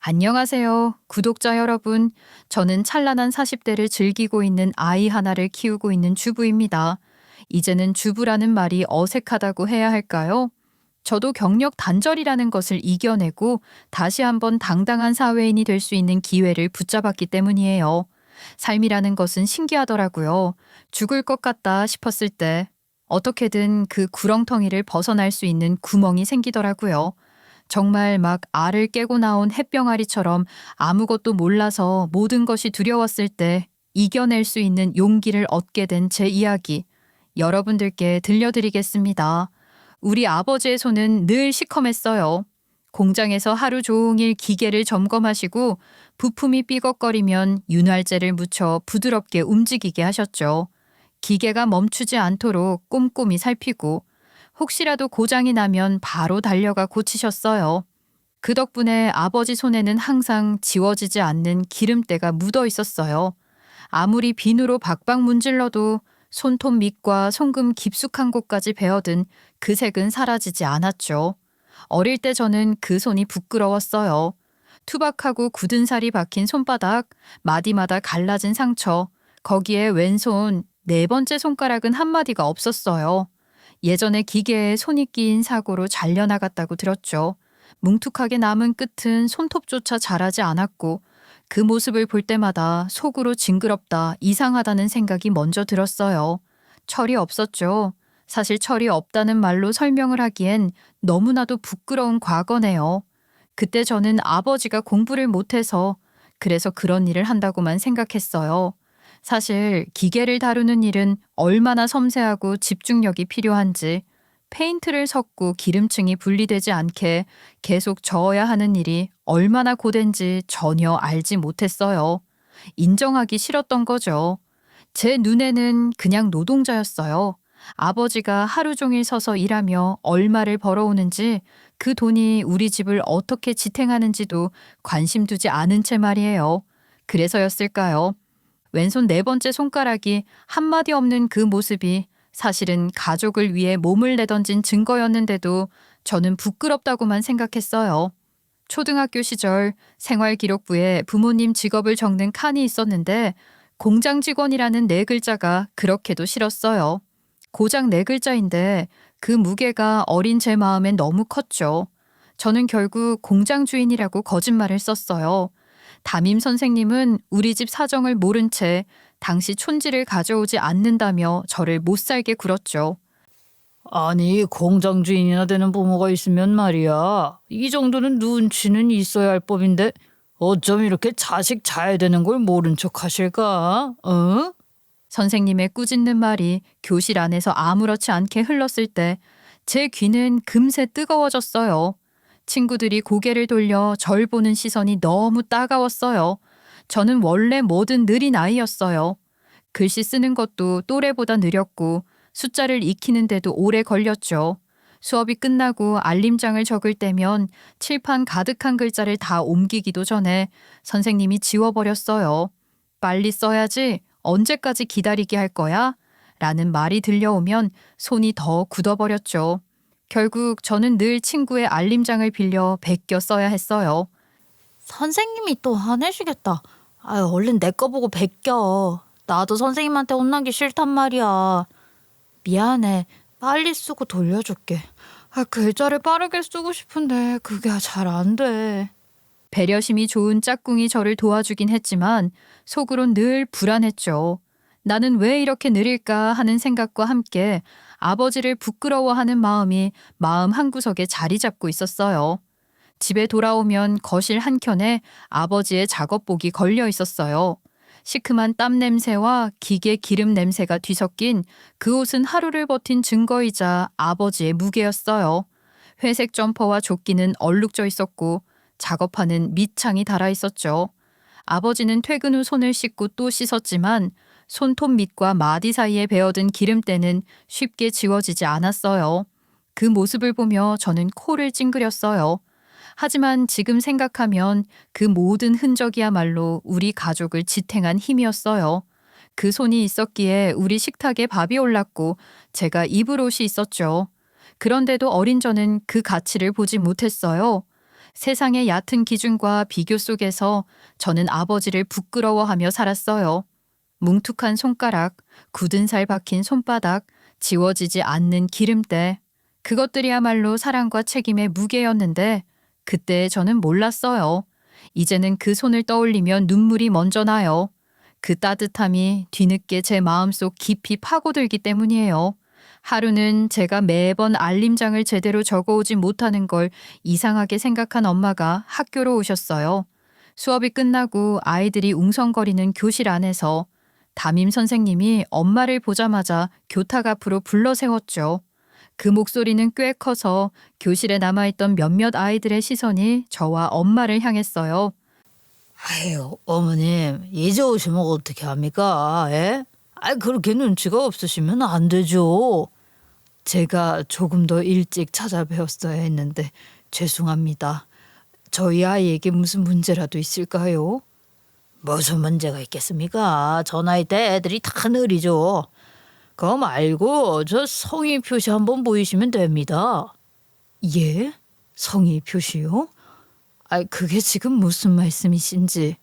안녕하세요, 구독자 여러분. 저는 찬란한 40대를 즐기고 있는 아이 하나를 키우고 있는 주부입니다. 이제는 주부라는 말이 어색하다고 해야 할까요? 저도 경력 단절이라는 것을 이겨내고 다시 한번 당당한 사회인이 될 수 있는 기회를 붙잡았기 때문이에요. 삶이라는 것은 신기하더라고요. 죽을 것 같다 싶었을 때 어떻게든 그 구렁텅이를 벗어날 수 있는 구멍이 생기더라고요. 정말 막 알을 깨고 나온 햇병아리처럼 아무것도 몰라서 모든 것이 두려웠을 때 이겨낼 수 있는 용기를 얻게 된 제 이야기, 여러분들께 들려드리겠습니다. 우리 아버지의 손은 늘 시커맸어요. 공장에서 하루 종일 기계를 점검하시고 부품이 삐걱거리면 윤활제를 묻혀 부드럽게 움직이게 하셨죠. 기계가 멈추지 않도록 꼼꼼히 살피고 혹시라도 고장이 나면 바로 달려가 고치셨어요. 그 덕분에 아버지 손에는 항상 지워지지 않는 기름때가 묻어 있었어요. 아무리 비누로 박박 문질러도 손톱 밑과 손금 깊숙한 곳까지 베어든 그 색은 사라지지 않았죠. 어릴 때 저는 그 손이 부끄러웠어요. 투박하고 굳은 살이 박힌 손바닥, 마디마다 갈라진 상처, 거기에 왼손 네 번째 손가락은 한마디가 없었어요. 예전에 기계에 손이 끼인 사고로 잘려나갔다고 들었죠. 뭉툭하게 남은 끝은 손톱조차 자라지 않았고 그 모습을 볼 때마다 속으로 징그럽다, 이상하다는 생각이 먼저 들었어요. 철이 없었죠. 사실 철이 없다는 말로 설명을 하기엔 너무나도 부끄러운 과거네요. 그때 저는 아버지가 공부를 못해서 그래서 그런 일을 한다고만 생각했어요. 사실 기계를 다루는 일은 얼마나 섬세하고 집중력이 필요한지, 페인트를 섞고 기름층이 분리되지 않게 계속 저어야 하는 일이 얼마나 고된지 전혀 알지 못했어요. 인정하기 싫었던 거죠. 제 눈에는 그냥 노동자였어요. 아버지가 하루 종일 서서 일하며 얼마를 벌어오는지, 그 돈이 우리 집을 어떻게 지탱하는지도 관심 두지 않은 채 말이에요. 그래서였을까요? 왼손 네 번째 손가락이 한마디 없는 그 모습이 사실은 가족을 위해 몸을 내던진 증거였는데도 저는 부끄럽다고만 생각했어요. 초등학교 시절 생활기록부에 부모님 직업을 적는 칸이 있었는데 공장 직원이라는 네 글자가 그렇게도 싫었어요. 고작 네 글자인데 그 무게가 어린 제 마음엔 너무 컸죠. 저는 결국 공장 주인이라고 거짓말을 썼어요. 담임 선생님은 우리 집 사정을 모른 채 당시 촌지를 가져오지 않는다며 저를 못살게 굴었죠. 아니, 공장 주인이나 되는 부모가 있으면 말이야. 이 정도는 눈치는 있어야 할 법인데 어쩜 이렇게 자식 잘 되는 걸 모른 척 하실까? 어? 선생님의 꾸짖는 말이 교실 안에서 아무렇지 않게 흘렀을 때 제 귀는 금세 뜨거워졌어요. 친구들이 고개를 돌려 절 보는 시선이 너무 따가웠어요. 저는 원래 뭐든 느린 아이였어요. 글씨 쓰는 것도 또래보다 느렸고 숫자를 익히는데도 오래 걸렸죠. 수업이 끝나고 알림장을 적을 때면 칠판 가득한 글자를 다 옮기기도 전에 선생님이 지워버렸어요. 빨리 써야지. 언제까지 기다리게 할 거야? 라는 말이 들려오면 손이 더 굳어버렸죠. 결국 저는 늘 친구의 알림장을 빌려 베껴 써야 했어요. 선생님이 또 화내시겠다. 아유, 얼른 내 거 보고 베껴. 나도 선생님한테 혼나기 싫단 말이야. 미안해. 빨리 쓰고 돌려줄게. 글자를 빠르게 쓰고 싶은데 그게 잘 안 돼. 배려심이 좋은 짝꿍이 저를 도와주긴 했지만 속으론 늘 불안했죠. 나는 왜 이렇게 느릴까 하는 생각과 함께 아버지를 부끄러워하는 마음이 마음 한구석에 자리 잡고 있었어요. 집에 돌아오면 거실 한켠에 아버지의 작업복이 걸려 있었어요. 시큼한 땀 냄새와 기계 기름 냄새가 뒤섞인 그 옷은 하루를 버틴 증거이자 아버지의 무게였어요. 회색 점퍼와 조끼는 얼룩져 있었고 작업하는 밑창이 달아 있었죠. 아버지는 퇴근 후 손을 씻고 또 씻었지만 손톱 밑과 마디 사이에 베어든 기름때는 쉽게 지워지지 않았어요. 그 모습을 보며 저는 코를 찡그렸어요. 하지만 지금 생각하면 그 모든 흔적이야말로 우리 가족을 지탱한 힘이었어요. 그 손이 있었기에 우리 식탁에 밥이 올랐고 제가 입을 옷이 있었죠. 그런데도 어린 저는 그 가치를 보지 못했어요. 세상의 얕은 기준과 비교 속에서 저는 아버지를 부끄러워하며 살았어요. 뭉툭한 손가락, 굳은 살 박힌 손바닥, 지워지지 않는 기름때. 그것들이야말로 사랑과 책임의 무게였는데 그때 저는 몰랐어요. 이제는 그 손을 떠올리면 눈물이 먼저 나요. 그 따뜻함이 뒤늦게 제 마음속 깊이 파고들기 때문이에요. 하루는 제가 매번 알림장을 제대로 적어오지 못하는 걸 이상하게 생각한 엄마가 학교로 오셨어요. 수업이 끝나고 아이들이 웅성거리는 교실 안에서 담임 선생님이 엄마를 보자마자 교탁 앞으로 불러 세웠죠. 그 목소리는 꽤 커서 교실에 남아있던 몇몇 아이들의 시선이 저와 엄마를 향했어요. 아유, 어머님, 이제 오시면 어떻게 합니까? 예? 그렇게 눈치가 없으시면 안 되죠. 제가 조금 더 일찍 찾아뵈었어야 했는데 죄송합니다. 저희 아이에게 무슨 문제라도 있을까요? 무슨 문제가 있겠습니까? 저 나이 때 애들이 다 느리죠. 그거 말고 저 성의 표시 한번 보이시면 됩니다. 예? 성의 표시요? 그게 지금 무슨 말씀이신지.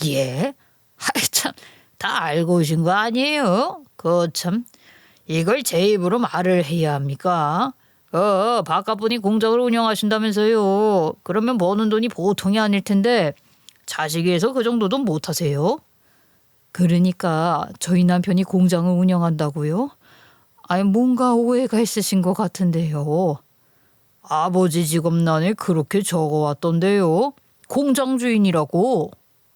예? 참, 다 알고 오신 거 아니에요? 참, 이걸 제 입으로 말을 해야 합니까? 바깥분이 공장을 운영하신다면서요. 그러면 버는 돈이 보통이 아닐 텐데 자식위해서 그 정도도 못하세요? 그러니까 저희 남편이 공장을 운영한다고요? 뭔가 오해가 있으신 것 같은데요. 아버지 직업란에 그렇게 적어왔던데요. 공장 주인이라고.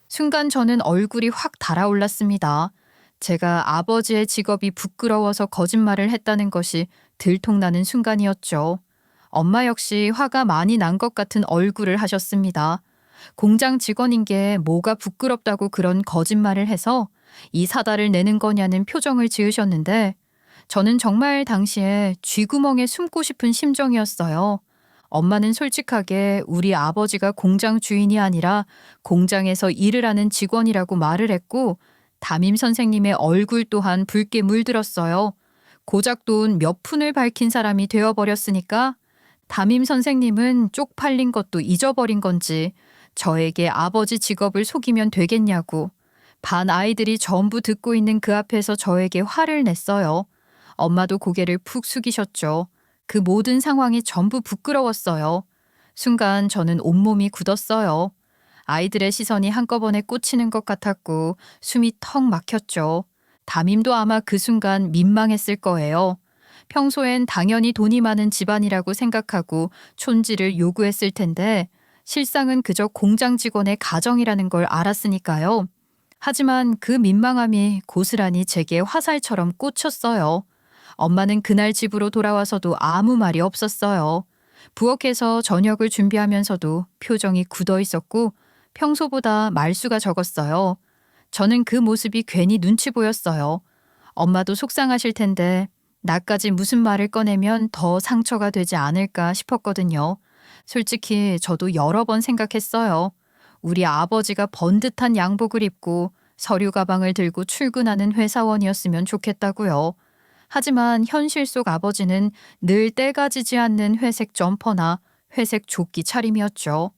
순간 저는 얼굴이 확 달아올랐습니다. 제가 아버지의 직업이 부끄러워서 거짓말을 했다는 것이 들통나는 순간이었죠. 엄마 역시 화가 많이 난 것 같은 얼굴을 하셨습니다. 공장 직원인 게 뭐가 부끄럽다고 그런 거짓말을 해서 이 사달을 내는 거냐는 표정을 지으셨는데 저는 정말 당시에 쥐구멍에 숨고 싶은 심정이었어요. 엄마는 솔직하게 우리 아버지가 공장 주인이 아니라 공장에서 일을 하는 직원이라고 말을 했고 담임 선생님의 얼굴 또한 붉게 물들었어요. 고작 돈 몇 푼을 밝힌 사람이 되어버렸으니까 담임 선생님은 쪽팔린 것도 잊어버린 건지 저에게 아버지 직업을 속이면 되겠냐고 반 아이들이 전부 듣고 있는 그 앞에서 저에게 화를 냈어요. 엄마도 고개를 푹 숙이셨죠. 그 모든 상황이 전부 부끄러웠어요. 순간 저는 온몸이 굳었어요. 아이들의 시선이 한꺼번에 꽂히는 것 같았고 숨이 턱 막혔죠. 담임도 아마 그 순간 민망했을 거예요. 평소엔 당연히 돈이 많은 집안이라고 생각하고 촌지를 요구했을 텐데 실상은 그저 공장 직원의 가정이라는 걸 알았으니까요. 하지만 그 민망함이 고스란히 제게 화살처럼 꽂혔어요. 엄마는 그날 집으로 돌아와서도 아무 말이 없었어요. 부엌에서 저녁을 준비하면서도 표정이 굳어 있었고 평소보다 말수가 적었어요. 저는 그 모습이 괜히 눈치 보였어요. 엄마도 속상하실 텐데 나까지 무슨 말을 꺼내면 더 상처가 되지 않을까 싶었거든요. 솔직히 저도 여러 번 생각했어요. 우리 아버지가 번듯한 양복을 입고 서류 가방을 들고 출근하는 회사원이었으면 좋겠다고요. 하지만 현실 속 아버지는 늘 때가 지지 않는 회색 점퍼나 회색 조끼 차림이었죠.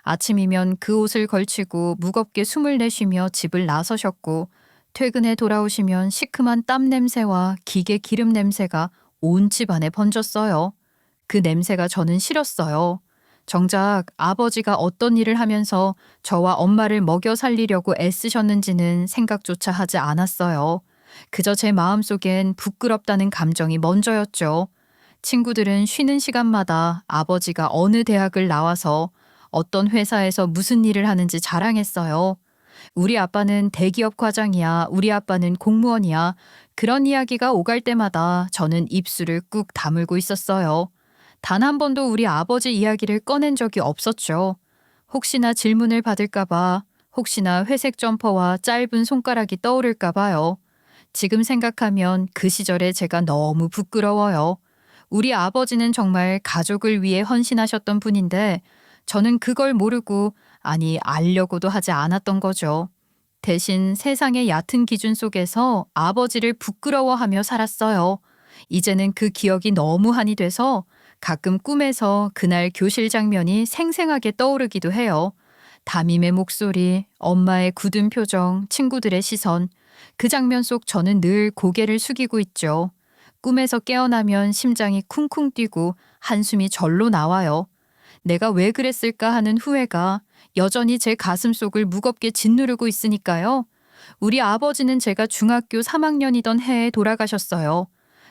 아침이면 그 옷을 걸치고 무겁게 숨을 내쉬며 집을 나서셨고 퇴근에 돌아오시면 시큼한 땀 냄새와 기계 기름 냄새가 온 집안에 번졌어요. 그 냄새가 저는 싫었어요. 정작 아버지가 어떤 일을 하면서 저와 엄마를 먹여 살리려고 애쓰셨는지는 생각조차 하지 않았어요. 그저 제 마음속엔 부끄럽다는 감정이 먼저였죠. 친구들은 쉬는 시간마다 아버지가 어느 대학을 나와서 어떤 회사에서 무슨 일을 하는지 자랑했어요. 우리 아빠는 대기업 과장이야, 우리 아빠는 공무원이야. 그런 이야기가 오갈 때마다 저는 입술을 꾹 다물고 있었어요. 단 한 번도 우리 아버지 이야기를 꺼낸 적이 없었죠. 혹시나 질문을 받을까봐, 혹시나 회색 점퍼와 짧은 손가락이 떠오를까봐요. 지금 생각하면 그 시절에 제가 너무 부끄러워요. 우리 아버지는 정말 가족을 위해 헌신하셨던 분인데 저는 그걸 모르고 아니 알려고도 하지 않았던 거죠. 대신 세상의 얕은 기준 속에서 아버지를 부끄러워하며 살았어요. 이제는 그 기억이 너무 한이 돼서 가끔 꿈에서 그날 교실 장면이 생생하게 떠오르기도 해요. 담임의 목소리, 엄마의 굳은 표정, 친구들의 시선. 그 장면 속 저는 늘 고개를 숙이고 있죠. 꿈에서 깨어나면 심장이 쿵쿵 뛰고 한숨이 절로 나와요. 내가 왜 그랬을까 하는 후회가 여전히 제 가슴 속을 무겁게 짓누르고 있으니까요. 우리 아버지는 제가 중학교 3학년이던 해에 돌아가셨어요.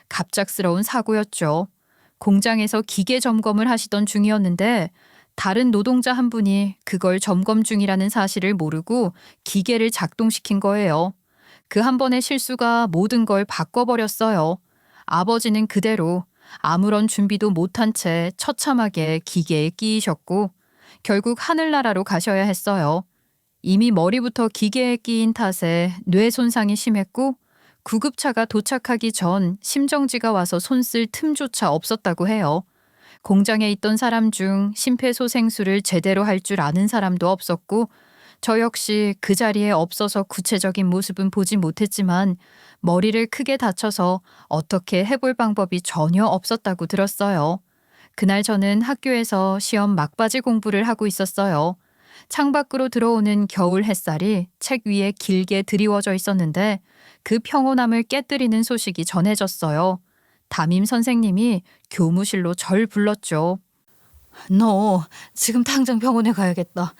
갑작스러운 사고였죠. 공장에서 기계 점검을 하시던 중이었는데 다른 노동자 한 분이 그걸 점검 중이라는 사실을 모르고 기계를 작동시킨 거예요. 그 한 번의 실수가 모든 걸 바꿔버렸어요. 아버지는 그대로 아무런 준비도 못한 채 처참하게 기계에 끼이셨고 결국 하늘나라로 가셔야 했어요. 이미 머리부터 기계에 끼인 탓에 뇌 손상이 심했고 구급차가 도착하기 전 심정지가 와서 손 쓸 틈조차 없었다고 해요. 공장에 있던 사람 중 심폐소생술을 제대로 할 줄 아는 사람도 없었고 저 역시 그 자리에 없어서 구체적인 모습은 보지 못했지만 머리를 크게 다쳐서 어떻게 해볼 방법이 전혀 없었다고 들었어요. 그날 저는 학교에서 시험 막바지 공부를 하고 있었어요. 창밖으로 들어오는 겨울 햇살이 책 위에 길게 드리워져 있었는데 그 평온함을 깨뜨리는 소식이 전해졌어요. 담임 선생님이 교무실로 절 불렀죠. 너 지금 당장 병원에 가야겠다.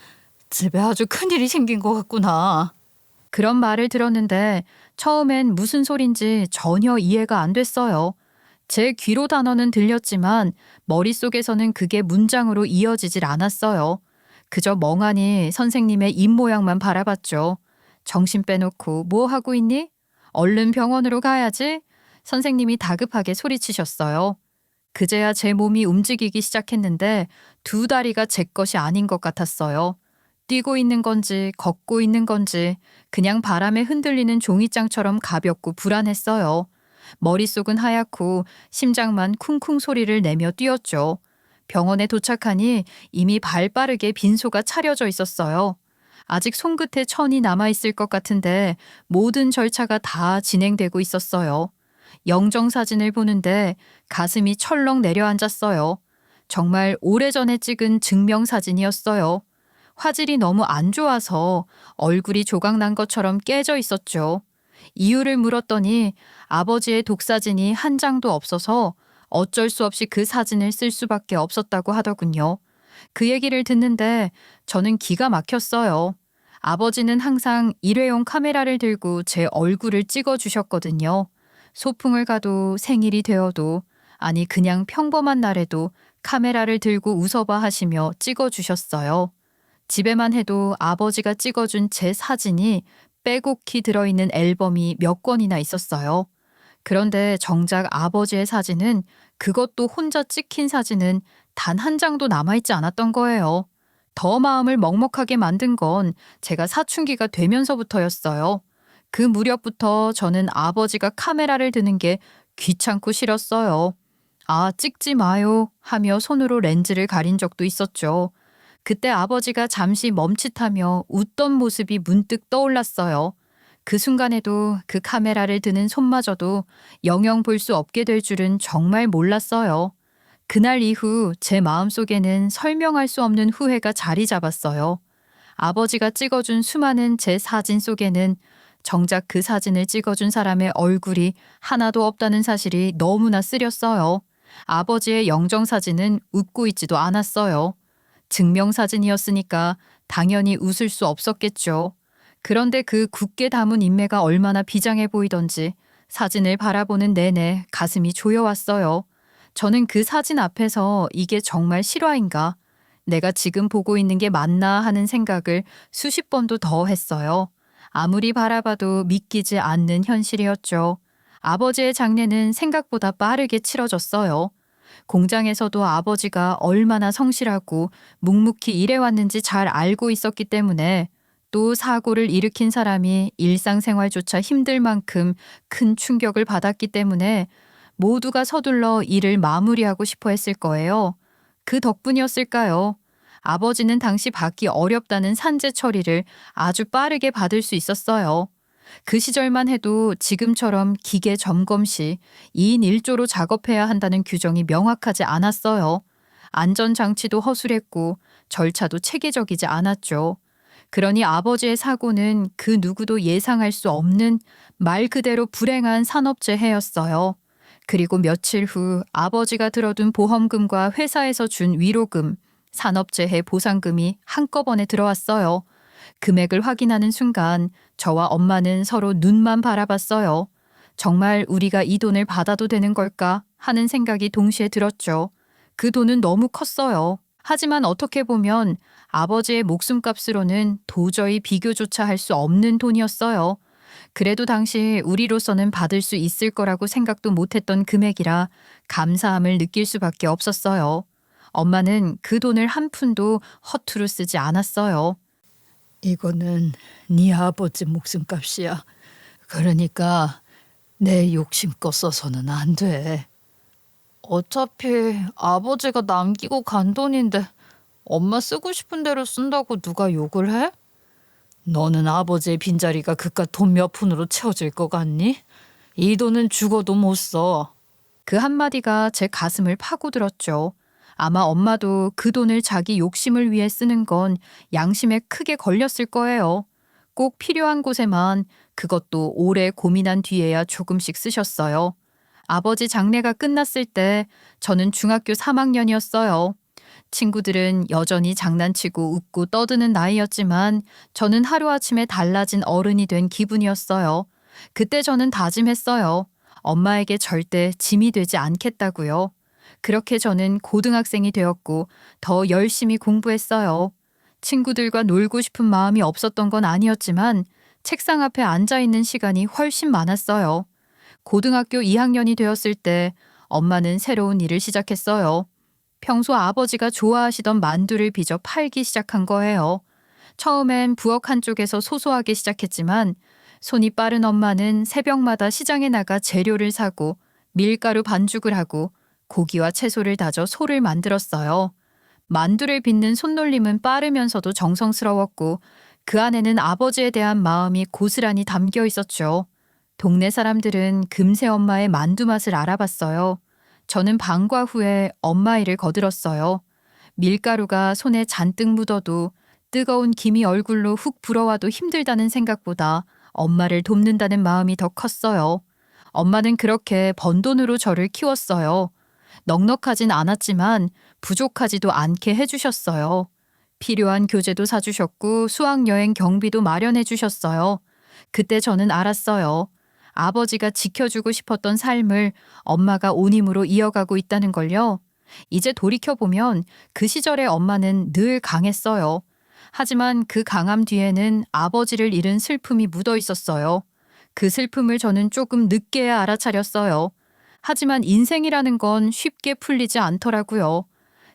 집에 아주 큰일이 생긴 것 같구나. 그런 말을 들었는데 처음엔 무슨 소린지 전혀 이해가 안 됐어요. 제 귀로 단어는 들렸지만 머릿속에서는 그게 문장으로 이어지질 않았어요. 그저 멍하니 선생님의 입모양만 바라봤죠. 정신 빼놓고 뭐 하고 있니? 얼른 병원으로 가야지. 선생님이 다급하게 소리치셨어요. 그제야 제 몸이 움직이기 시작했는데 두 다리가 제 것이 아닌 것 같았어요. 뛰고 있는 건지 걷고 있는 건지 그냥 바람에 흔들리는 종이장처럼 가볍고 불안했어요. 머릿속은 하얗고 심장만 쿵쿵 소리를 내며 뛰었죠. 병원에 도착하니 이미 발 빠르게 빈소가 차려져 있었어요. 아직 손끝에 천이 남아있을 것 같은데 모든 절차가 다 진행되고 있었어요. 영정사진을 보는데 가슴이 철렁 내려앉았어요. 정말 오래전에 찍은 증명사진이었어요. 화질이 너무 안 좋아서 얼굴이 조각난 것처럼 깨져 있었죠. 이유를 물었더니 아버지의 독사진이 한 장도 없어서 어쩔 수 없이 그 사진을 쓸 수밖에 없었다고 하더군요. 그 얘기를 듣는데 저는 기가 막혔어요. 아버지는 항상 일회용 카메라를 들고 제 얼굴을 찍어 주셨거든요. 소풍을 가도 생일이 되어도 아니 그냥 평범한 날에도 카메라를 들고 웃어봐 하시며 찍어 주셨어요. 집에만 해도 아버지가 찍어준 제 사진이 빼곡히 들어있는 앨범이 몇 권이나 있었어요. 그런데 정작 아버지의 사진은 그것도 혼자 찍힌 사진은 단 한 장도 남아있지 않았던 거예요. 더 마음을 먹먹하게 만든 건 제가 사춘기가 되면서부터였어요. 그 무렵부터 저는 아버지가 카메라를 드는 게 귀찮고 싫었어요. 아, 찍지 마요 하며 손으로 렌즈를 가린 적도 있었죠. 그때 아버지가 잠시 멈칫하며 웃던 모습이 문득 떠올랐어요. 그 순간에도 그 카메라를 드는 손마저도 영영 볼 수 없게 될 줄은 정말 몰랐어요. 그날 이후 제 마음속에는 설명할 수 없는 후회가 자리 잡았어요. 아버지가 찍어준 수많은 제 사진 속에는 정작 그 사진을 찍어준 사람의 얼굴이 하나도 없다는 사실이 너무나 쓰렸어요. 아버지의 영정사진은 웃고 있지도 않았어요. 증명사진이었으니까 당연히 웃을 수 없었겠죠. 그런데 그 굳게 담은 인매가 얼마나 비장해 보이던지 사진을 바라보는 내내 가슴이 조여왔어요. 저는 그 사진 앞에서 이게 정말 실화인가? 내가 지금 보고 있는 게 맞나 하는 생각을 수십 번도 더 했어요. 아무리 바라봐도 믿기지 않는 현실이었죠. 아버지의 장례는 생각보다 빠르게 치러졌어요. 공장에서도 아버지가 얼마나 성실하고 묵묵히 일해왔는지 잘 알고 있었기 때문에 또 사고를 일으킨 사람이 일상생활조차 힘들 만큼 큰 충격을 받았기 때문에 모두가 서둘러 일을 마무리하고 싶어 했을 거예요. 그 덕분이었을까요? 아버지는 당시 받기 어렵다는 산재 처리를 아주 빠르게 받을 수 있었어요. 그 시절만 해도 지금처럼 기계 점검 시 2인 1조로 작업해야 한다는 규정이 명확하지 않았어요. 안전장치도 허술했고 절차도 체계적이지 않았죠. 그러니 아버지의 사고는 그 누구도 예상할 수 없는 말 그대로 불행한 산업재해였어요. 그리고 며칠 후 아버지가 들어둔 보험금과 회사에서 준 위로금, 산업재해 보상금이 한꺼번에 들어왔어요. 금액을 확인하는 순간 저와 엄마는 서로 눈만 바라봤어요. 정말 우리가 이 돈을 받아도 되는 걸까 하는 생각이 동시에 들었죠. 그 돈은 너무 컸어요. 하지만 어떻게 보면 아버지의 목숨값으로는 도저히 비교조차 할 수 없는 돈이었어요. 그래도 당시 우리로서는 받을 수 있을 거라고 생각도 못했던 금액이라 감사함을 느낄 수밖에 없었어요. 엄마는 그 돈을 한 푼도 허투루 쓰지 않았어요. 이거는 네 아버지 목숨값이야. 그러니까 내 욕심껏 써서는 안 돼. 어차피 아버지가 남기고 간 돈인데 엄마 쓰고 싶은 대로 쓴다고 누가 욕을 해? 너는 아버지의 빈자리가 그깟 돈 몇 푼으로 채워질 것 같니? 이 돈은 죽어도 못 써. 그 한마디가 제 가슴을 파고들었죠. 아마 엄마도 그 돈을 자기 욕심을 위해 쓰는 건 양심에 크게 걸렸을 거예요. 꼭 필요한 곳에만, 그것도 오래 고민한 뒤에야 조금씩 쓰셨어요. 아버지 장례가 끝났을 때 저는 중학교 3학년이었어요. 친구들은 여전히 장난치고 웃고 떠드는 나이였지만 저는 하루아침에 달라진 어른이 된 기분이었어요. 그때 저는 다짐했어요. 엄마에게 절대 짐이 되지 않겠다고요. 그렇게 저는 고등학생이 되었고 더 열심히 공부했어요. 친구들과 놀고 싶은 마음이 없었던 건 아니었지만 책상 앞에 앉아 있는 시간이 훨씬 많았어요. 고등학교 2학년이 되었을 때 엄마는 새로운 일을 시작했어요. 평소 아버지가 좋아하시던 만두를 빚어 팔기 시작한 거예요. 처음엔 부엌 한쪽에서 소소하게 시작했지만 손이 빠른 엄마는 새벽마다 시장에 나가 재료를 사고 밀가루 반죽을 하고 고기와 채소를 다져 소를 만들었어요. 만두를 빚는 손놀림은 빠르면서도 정성스러웠고 그 안에는 아버지에 대한 마음이 고스란히 담겨 있었죠. 동네 사람들은 금세 엄마의 만두 맛을 알아봤어요. 저는 방과 후에 엄마 일을 거들었어요. 밀가루가 손에 잔뜩 묻어도 뜨거운 김이 얼굴로 훅 불어와도 힘들다는 생각보다 엄마를 돕는다는 마음이 더 컸어요. 엄마는 그렇게 번 돈으로 저를 키웠어요. 넉넉하진 않았지만 부족하지도 않게 해주셨어요. 필요한 교재도 사주셨고 수학여행 경비도 마련해 주셨어요. 그때 저는 알았어요. 아버지가 지켜주고 싶었던 삶을 엄마가 온 힘으로 이어가고 있다는 걸요. 이제 돌이켜보면 그 시절의 엄마는 늘 강했어요. 하지만 그 강함 뒤에는 아버지를 잃은 슬픔이 묻어 있었어요. 그 슬픔을 저는 조금 늦게야 알아차렸어요. 하지만 인생이라는 건 쉽게 풀리지 않더라고요.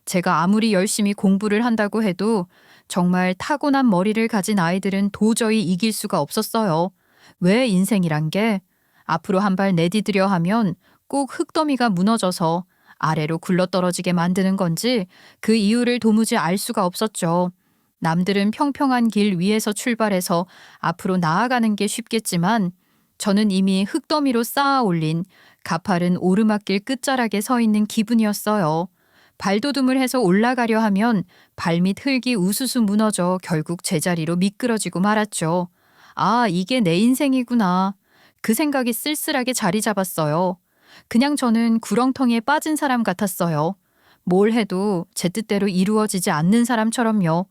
제가 아무리 열심히 공부를 한다고 해도 정말 타고난 머리를 가진 아이들은 도저히 이길 수가 없었어요. 왜 인생이란 게 앞으로 한 발 내디디려 하면 꼭 흙더미가 무너져서 아래로 굴러떨어지게 만드는 건지 그 이유를 도무지 알 수가 없었죠. 남들은 평평한 길 위에서 출발해서 앞으로 나아가는 게 쉽겠지만 저는 이미 흙더미로 쌓아 올린 가파른 오르막길 끝자락에 서 있는 기분이었어요. 발돋움을 해서 올라가려 하면 발밑 흙이 우수수 무너져 결국 제자리로 미끄러지고 말았죠. 아, 이게 내 인생이구나. 그 생각이 쓸쓸하게 자리 잡았어요. 그냥 저는 구렁텅이에 빠진 사람 같았어요. 뭘 해도 제 뜻대로 이루어지지 않는 사람처럼요.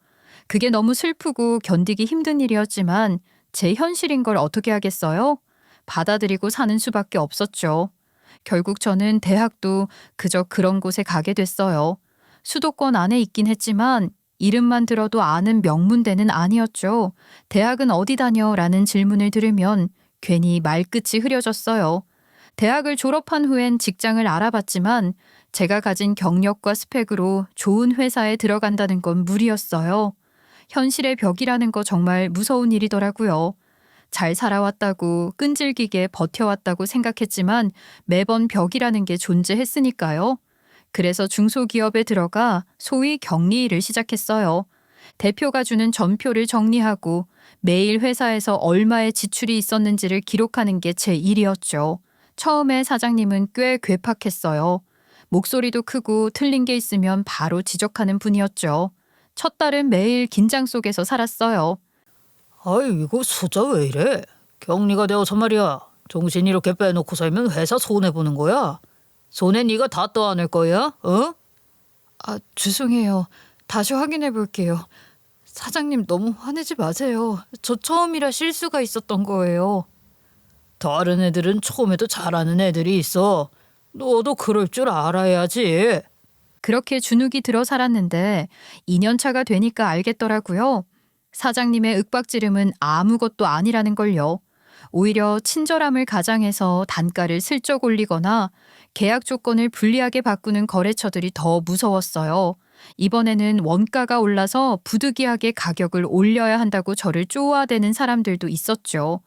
그게 너무 슬프고 견디기 힘든 일이었지만 제 현실인 걸 어떻게 하겠어요? 받아들이고 사는 수밖에 없었죠. 결국 저는 대학도 그저 그런 곳에 가게 됐어요. 수도권 안에 있긴 했지만 이름만 들어도 아는 명문대는 아니었죠. 대학은 어디 다녀? 라는 질문을 들으면 괜히 말끝이 흐려졌어요. 대학을 졸업한 후엔 직장을 알아봤지만 제가 가진 경력과 스펙으로 좋은 회사에 들어간다는 건 무리였어요. 현실의 벽이라는 거 정말 무서운 일이더라고요. 잘 살아왔다고 끈질기게 버텨왔다고 생각했지만 매번 벽이라는 게 존재했으니까요. 그래서 중소기업에 들어가 소위 격리 일을 시작했어요. 대표가 주는 전표를 정리하고 매일 회사에서 얼마의 지출이 있었는지를 기록하는 게 제 일이었죠. 처음에 사장님은 꽤 괴팍했어요. 목소리도 크고 틀린 게 있으면 바로 지적하는 분이었죠. 첫 달은 매일 긴장 속에서 살았어요. 아이 이거 수자 왜 이래? 격리가 되어서 말이야. 정신 이렇게 빼놓고 살면 회사 손해보는 거야. 손해 네가 다 떠안을 거야? 어? 아, 죄송해요. 다시 확인해 볼게요. 사장님 너무 화내지 마세요. 저 처음이라 실수가 있었던 거예요. 다른 애들은 처음에도 잘하는 애들이 있어. 너도 그럴 줄 알아야지. 그렇게 주눅이 들어 살았는데 2년 차가 되니까 알겠더라고요. 사장님의 윽박지름은 아무것도 아니라는 걸요. 오히려 친절함을 가장해서 단가를 슬쩍 올리거나 계약 조건을 불리하게 바꾸는 거래처들이 더 무서웠어요. 이번에는 원가가 올라서 부득이하게 가격을 올려야 한다고 저를 쪼아대는 사람들도 있었죠.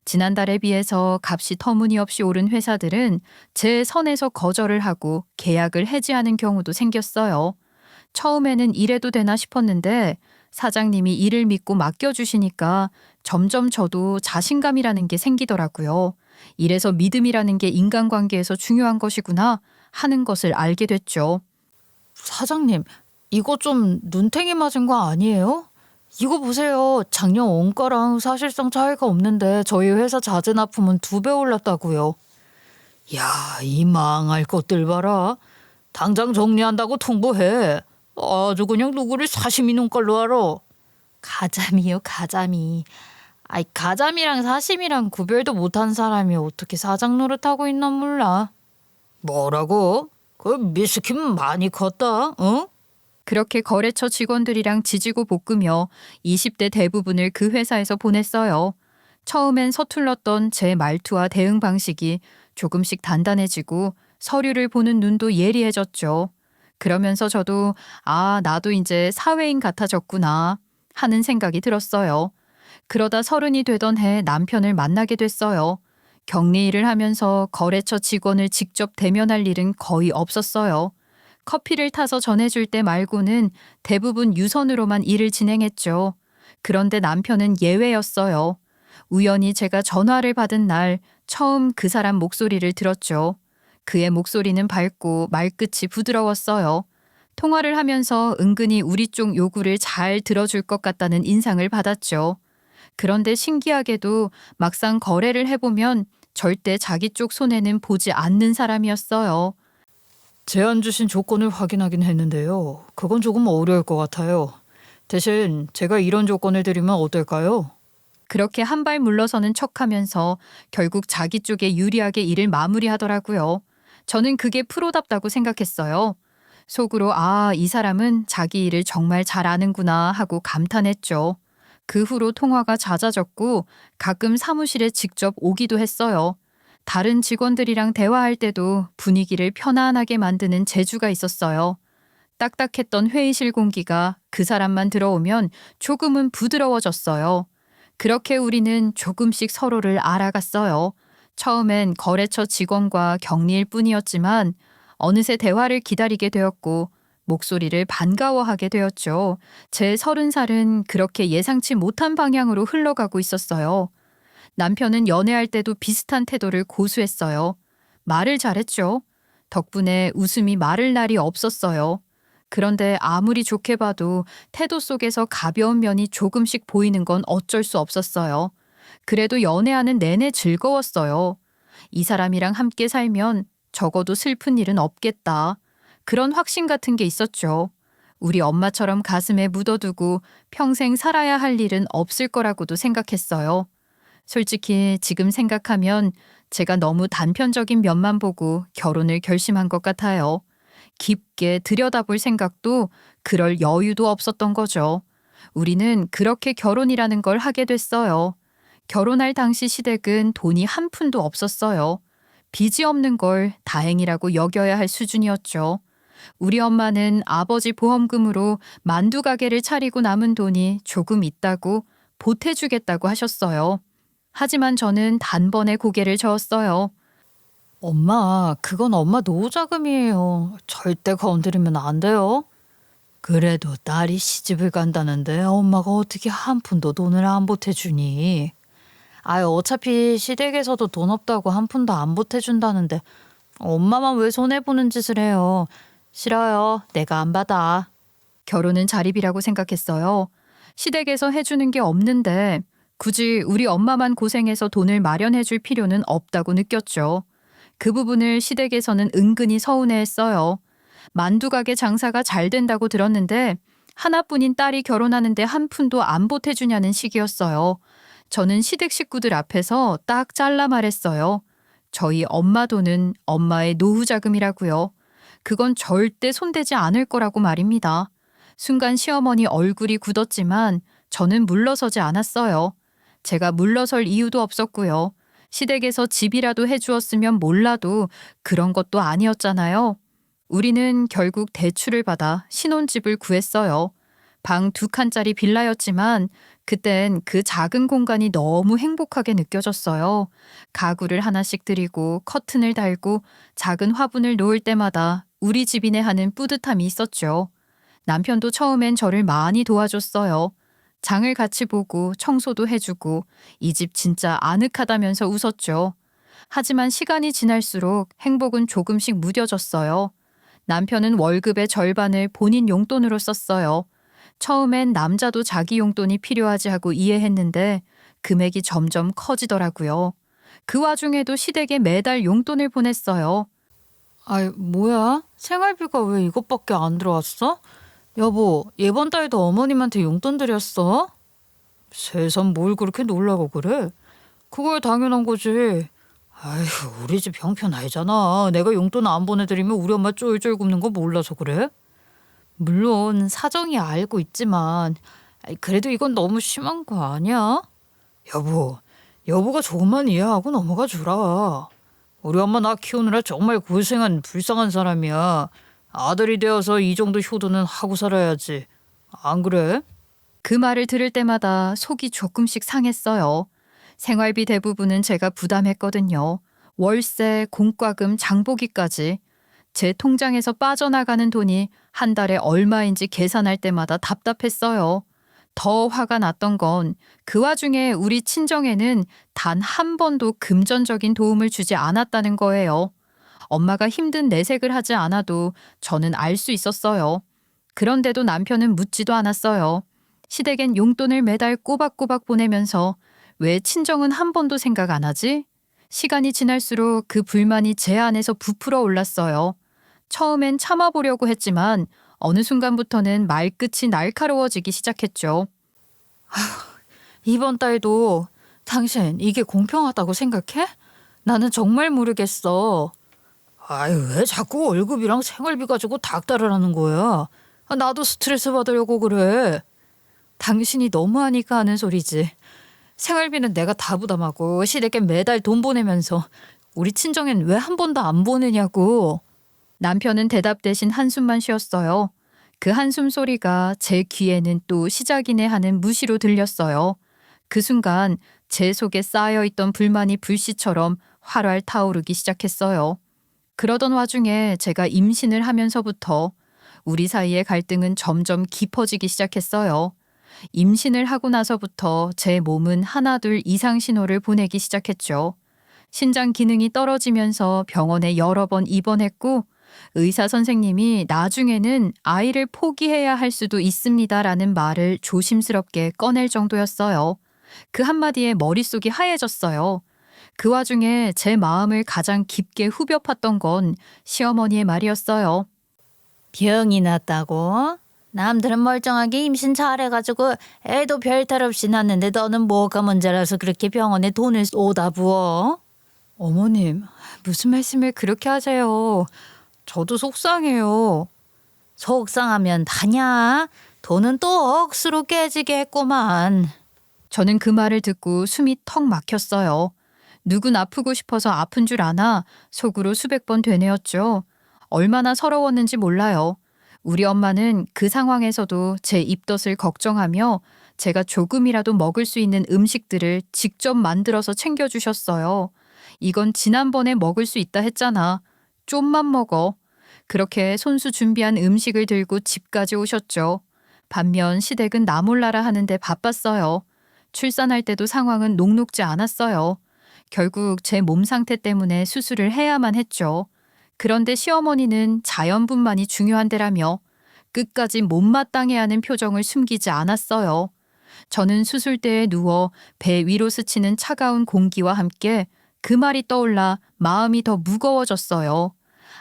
지난달에 비해서 값이 터무니없이 오른 회사들은 제 선에서 거절을 하고 계약을 해지하는 경우도 생겼어요. 처음에는 이래도 되나 싶었는데 사장님이 일을 믿고 맡겨주시니까 점점 저도 자신감이라는 게 생기더라고요. 이래서 믿음이라는 게 인간관계에서 중요한 것이구나 하는 것을 알게 됐죠. 사장님, 이거 좀 눈탱이 맞은 거 아니에요? 이거 보세요. 작년 원가랑 사실상 차이가 없는데 저희 회사 잦은 납품은 2배 올랐다고요. 야, 이 망할 것들 봐라. 당장 정리한다고 통보해. 아주 그냥 누구를 사시미 눈깔로 알아. 가자미요, 가자미. 아이, 가자미랑 사심이랑 구별도 못한 사람이 어떻게 사장 노릇하고 있나 몰라. 뭐라고? 그 미스킴 많이 컸다. 어? 그렇게 거래처 직원들이랑 지지고 볶으며 20대 대부분을 그 회사에서 보냈어요. 처음엔 서툴렀던 제 말투와 대응 방식이 조금씩 단단해지고 서류를 보는 눈도 예리해졌죠. 그러면서 저도 나도 이제 사회인 같아졌구나 하는 생각이 들었어요. 그러다 30이 되던 해 남편을 만나게 됐어요. 격리 일을 하면서 거래처 직원을 직접 대면할 일은 거의 없었어요. 커피를 타서 전해줄 때 말고는 대부분 유선으로만 일을 진행했죠. 그런데 남편은 예외였어요. 우연히 제가 전화를 받은 날 처음 그 사람 목소리를 들었죠. 그의 목소리는 밝고 말끝이 부드러웠어요. 통화를 하면서 은근히 우리 쪽 요구를 잘 들어줄 것 같다는 인상을 받았죠. 그런데 신기하게도 막상 거래를 해보면 절대 자기 쪽 손해는 보지 않는 사람이었어요. 제안 주신 조건을 확인하긴 했는데요. 그건 조금 어려울 것 같아요. 대신 제가 이런 조건을 드리면 어떨까요? 그렇게 한 발 물러서는 척하면서 결국 자기 쪽에 유리하게 일을 마무리하더라고요. 저는 그게 프로답다고 생각했어요. 속으로 이 사람은 자기 일을 정말 잘 아는구나 하고 감탄했죠. 그 후로 통화가 잦아졌고 가끔 사무실에 직접 오기도 했어요. 다른 직원들이랑 대화할 때도 분위기를 편안하게 만드는 재주가 있었어요. 딱딱했던 회의실 공기가 그 사람만 들어오면 조금은 부드러워졌어요. 그렇게 우리는 조금씩 서로를 알아갔어요. 처음엔 거래처 직원과 격리일 뿐이었지만 어느새 대화를 기다리게 되었고 목소리를 반가워하게 되었죠. 제 30살은 그렇게 예상치 못한 방향으로 흘러가고 있었어요. 남편은 연애할 때도 비슷한 태도를 고수했어요. 말을 잘했죠. 덕분에 웃음이 마를 날이 없었어요. 그런데 아무리 좋게 봐도 태도 속에서 가벼운 면이 조금씩 보이는 건 어쩔 수 없었어요. 그래도 연애하는 내내 즐거웠어요. 이 사람이랑 함께 살면 적어도 슬픈 일은 없겠다. 그런 확신 같은 게 있었죠. 우리 엄마처럼 가슴에 묻어두고 평생 살아야 할 일은 없을 거라고도 생각했어요. 솔직히 지금 생각하면 제가 너무 단편적인 면만 보고 결혼을 결심한 것 같아요. 깊게 들여다볼 생각도 그럴 여유도 없었던 거죠. 우리는 그렇게 결혼이라는 걸 하게 됐어요. 결혼할 당시 시댁은 돈이 한 푼도 없었어요. 빚이 없는 걸 다행이라고 여겨야 할 수준이었죠. 우리 엄마는 아버지 보험금으로 만두 가게를 차리고 남은 돈이 조금 있다고 보태주겠다고 하셨어요. 하지만 저는 단번에 고개를 저었어요. 엄마, 그건 엄마 노후자금이에요. 절대 건드리면 안 돼요. 그래도 딸이 시집을 간다는데 엄마가 어떻게 한 푼도 돈을 안 보태주니? 아유, 어차피 시댁에서도 돈 없다고 한 푼도 안 보태준다는데 엄마만 왜 손해보는 짓을 해요. 싫어요. 내가 안 받아. 결혼은 자립이라고 생각했어요. 시댁에서 해주는 게 없는데 굳이 우리 엄마만 고생해서 돈을 마련해 줄 필요는 없다고 느꼈죠. 그 부분을 시댁에서는 은근히 서운해했어요. 만두 가게 장사가 잘 된다고 들었는데 하나뿐인 딸이 결혼하는데 한 푼도 안 보태주냐는 식이었어요. 저는 시댁 식구들 앞에서 딱 잘라 말했어요. 저희 엄마 돈은 엄마의 노후 자금이라고요. 그건 절대 손대지 않을 거라고 말입니다. 순간 시어머니 얼굴이 굳었지만 저는 물러서지 않았어요. 제가 물러설 이유도 없었고요. 시댁에서 집이라도 해주었으면 몰라도 그런 것도 아니었잖아요. 우리는 결국 대출을 받아 신혼집을 구했어요. 방 2칸짜리 빌라였지만 그땐 그 작은 공간이 너무 행복하게 느껴졌어요. 가구를 하나씩 들이고 커튼을 달고 작은 화분을 놓을 때마다 우리 집이네 하는 뿌듯함이 있었죠. 남편도 처음엔 저를 많이 도와줬어요. 장을 같이 보고 청소도 해주고 이 집 진짜 아늑하다면서 웃었죠. 하지만 시간이 지날수록 행복은 조금씩 무뎌졌어요. 남편은 월급의 절반을 본인 용돈으로 썼어요. 처음엔 남자도 자기 용돈이 필요하지 하고 이해했는데 금액이 점점 커지더라고요. 그 와중에도 시댁에 매달 용돈을 보냈어요. 아이, 뭐야? 생활비가 왜 이것밖에 안 들어왔어? 여보, 이번 달도 어머님한테 용돈 드렸어? 세상 뭘 그렇게 놀라고 그래? 그거야 당연한 거지. 아휴, 우리 집 형편 알잖아. 내가 용돈 안 보내드리면 우리 엄마 쫄쫄 굶는 거 몰라서 그래? 물론 사정이 알고 있지만 그래도 이건 너무 심한 거 아니야? 여보가 조금만 이해하고 넘어가 주라. 우리 엄마 나 키우느라 정말 고생한 불쌍한 사람이야. 아들이 되어서 이 정도 효도는 하고 살아야지. 안 그래? 그 말을 들을 때마다 속이 조금씩 상했어요. 생활비 대부분은 제가 부담했거든요. 월세, 공과금, 장보기까지. 제 통장에서 빠져나가는 돈이 한 달에 얼마인지 계산할 때마다 답답했어요. 더 화가 났던 건 그 와중에 우리 친정에는 단 한 번도 금전적인 도움을 주지 않았다는 거예요. 엄마가 힘든 내색을 하지 않아도 저는 알 수 있었어요. 그런데도 남편은 묻지도 않았어요. 시댁엔 용돈을 매달 꼬박꼬박 보내면서 왜 친정은 한 번도 생각 안 하지? 시간이 지날수록 그 불만이 제 안에서 부풀어 올랐어요. 처음엔 참아보려고 했지만 어느 순간부터는 말끝이 날카로워지기 시작했죠. 이번 달도 당신 이게 공평하다고 생각해? 나는 정말 모르겠어. 아유, 왜 자꾸 월급이랑 생활비 가지고 닥달을 하는 거야? 나도 스트레스 받으려고 그래. 당신이 너무하니까 하는 소리지. 생활비는 내가 다 부담하고 시댁에 매달 돈 보내면서 우리 친정엔 왜 한 번도 안 보내냐고. 남편은 대답 대신 한숨만 쉬었어요. 그 한숨 소리가 제 귀에는 또 시작이네 하는 무시로 들렸어요. 그 순간 제 속에 쌓여있던 불만이 불씨처럼 활활 타오르기 시작했어요. 그러던 와중에 제가 임신을 하면서부터 우리 사이의 갈등은 점점 깊어지기 시작했어요. 임신을 하고 나서부터 제 몸은 하나둘 이상 신호를 보내기 시작했죠. 신장 기능이 떨어지면서 병원에 여러 번 입원했고 의사 선생님이 나중에는 아이를 포기해야 할 수도 있습니다라는 말을 조심스럽게 꺼낼 정도였어요. 그 한마디에 머릿속이 하얘졌어요. 그 와중에 제 마음을 가장 깊게 후벼 팠던 건 시어머니의 말이었어요. 병이 났다고? 남들은 멀쩡하게 임신 잘해가지고 애도 별탈 없이 낳는데 너는 뭐가 문제라서 그렇게 병원에 돈을 쏟아 부어? 어머님, 무슨 말씀을 그렇게 하세요? 저도 속상해요. 속상하면 다냐? 돈은 또 억수로 깨지게 했구만. 저는 그 말을 듣고 숨이 턱 막혔어요. 누군 아프고 싶어서 아픈 줄 아나 속으로 수백 번 되뇌었죠. 얼마나 서러웠는지 몰라요. 우리 엄마는 그 상황에서도 제 입덧을 걱정하며 제가 조금이라도 먹을 수 있는 음식들을 직접 만들어서 챙겨주셨어요. 이건 지난번에 먹을 수 있다 했잖아. 좀만 먹어. 그렇게 손수 준비한 음식을 들고 집까지 오셨죠. 반면 시댁은 나 몰라라 하는데 바빴어요. 출산할 때도 상황은 녹록지 않았어요. 결국 제 몸 상태 때문에 수술을 해야만 했죠. 그런데 시어머니는 자연분만이 중요한데라며 끝까지 못마땅해 하는 표정을 숨기지 않았어요. 저는 수술대에 누워 배 위로 스치는 차가운 공기와 함께 그 말이 떠올라 마음이 더 무거워졌어요.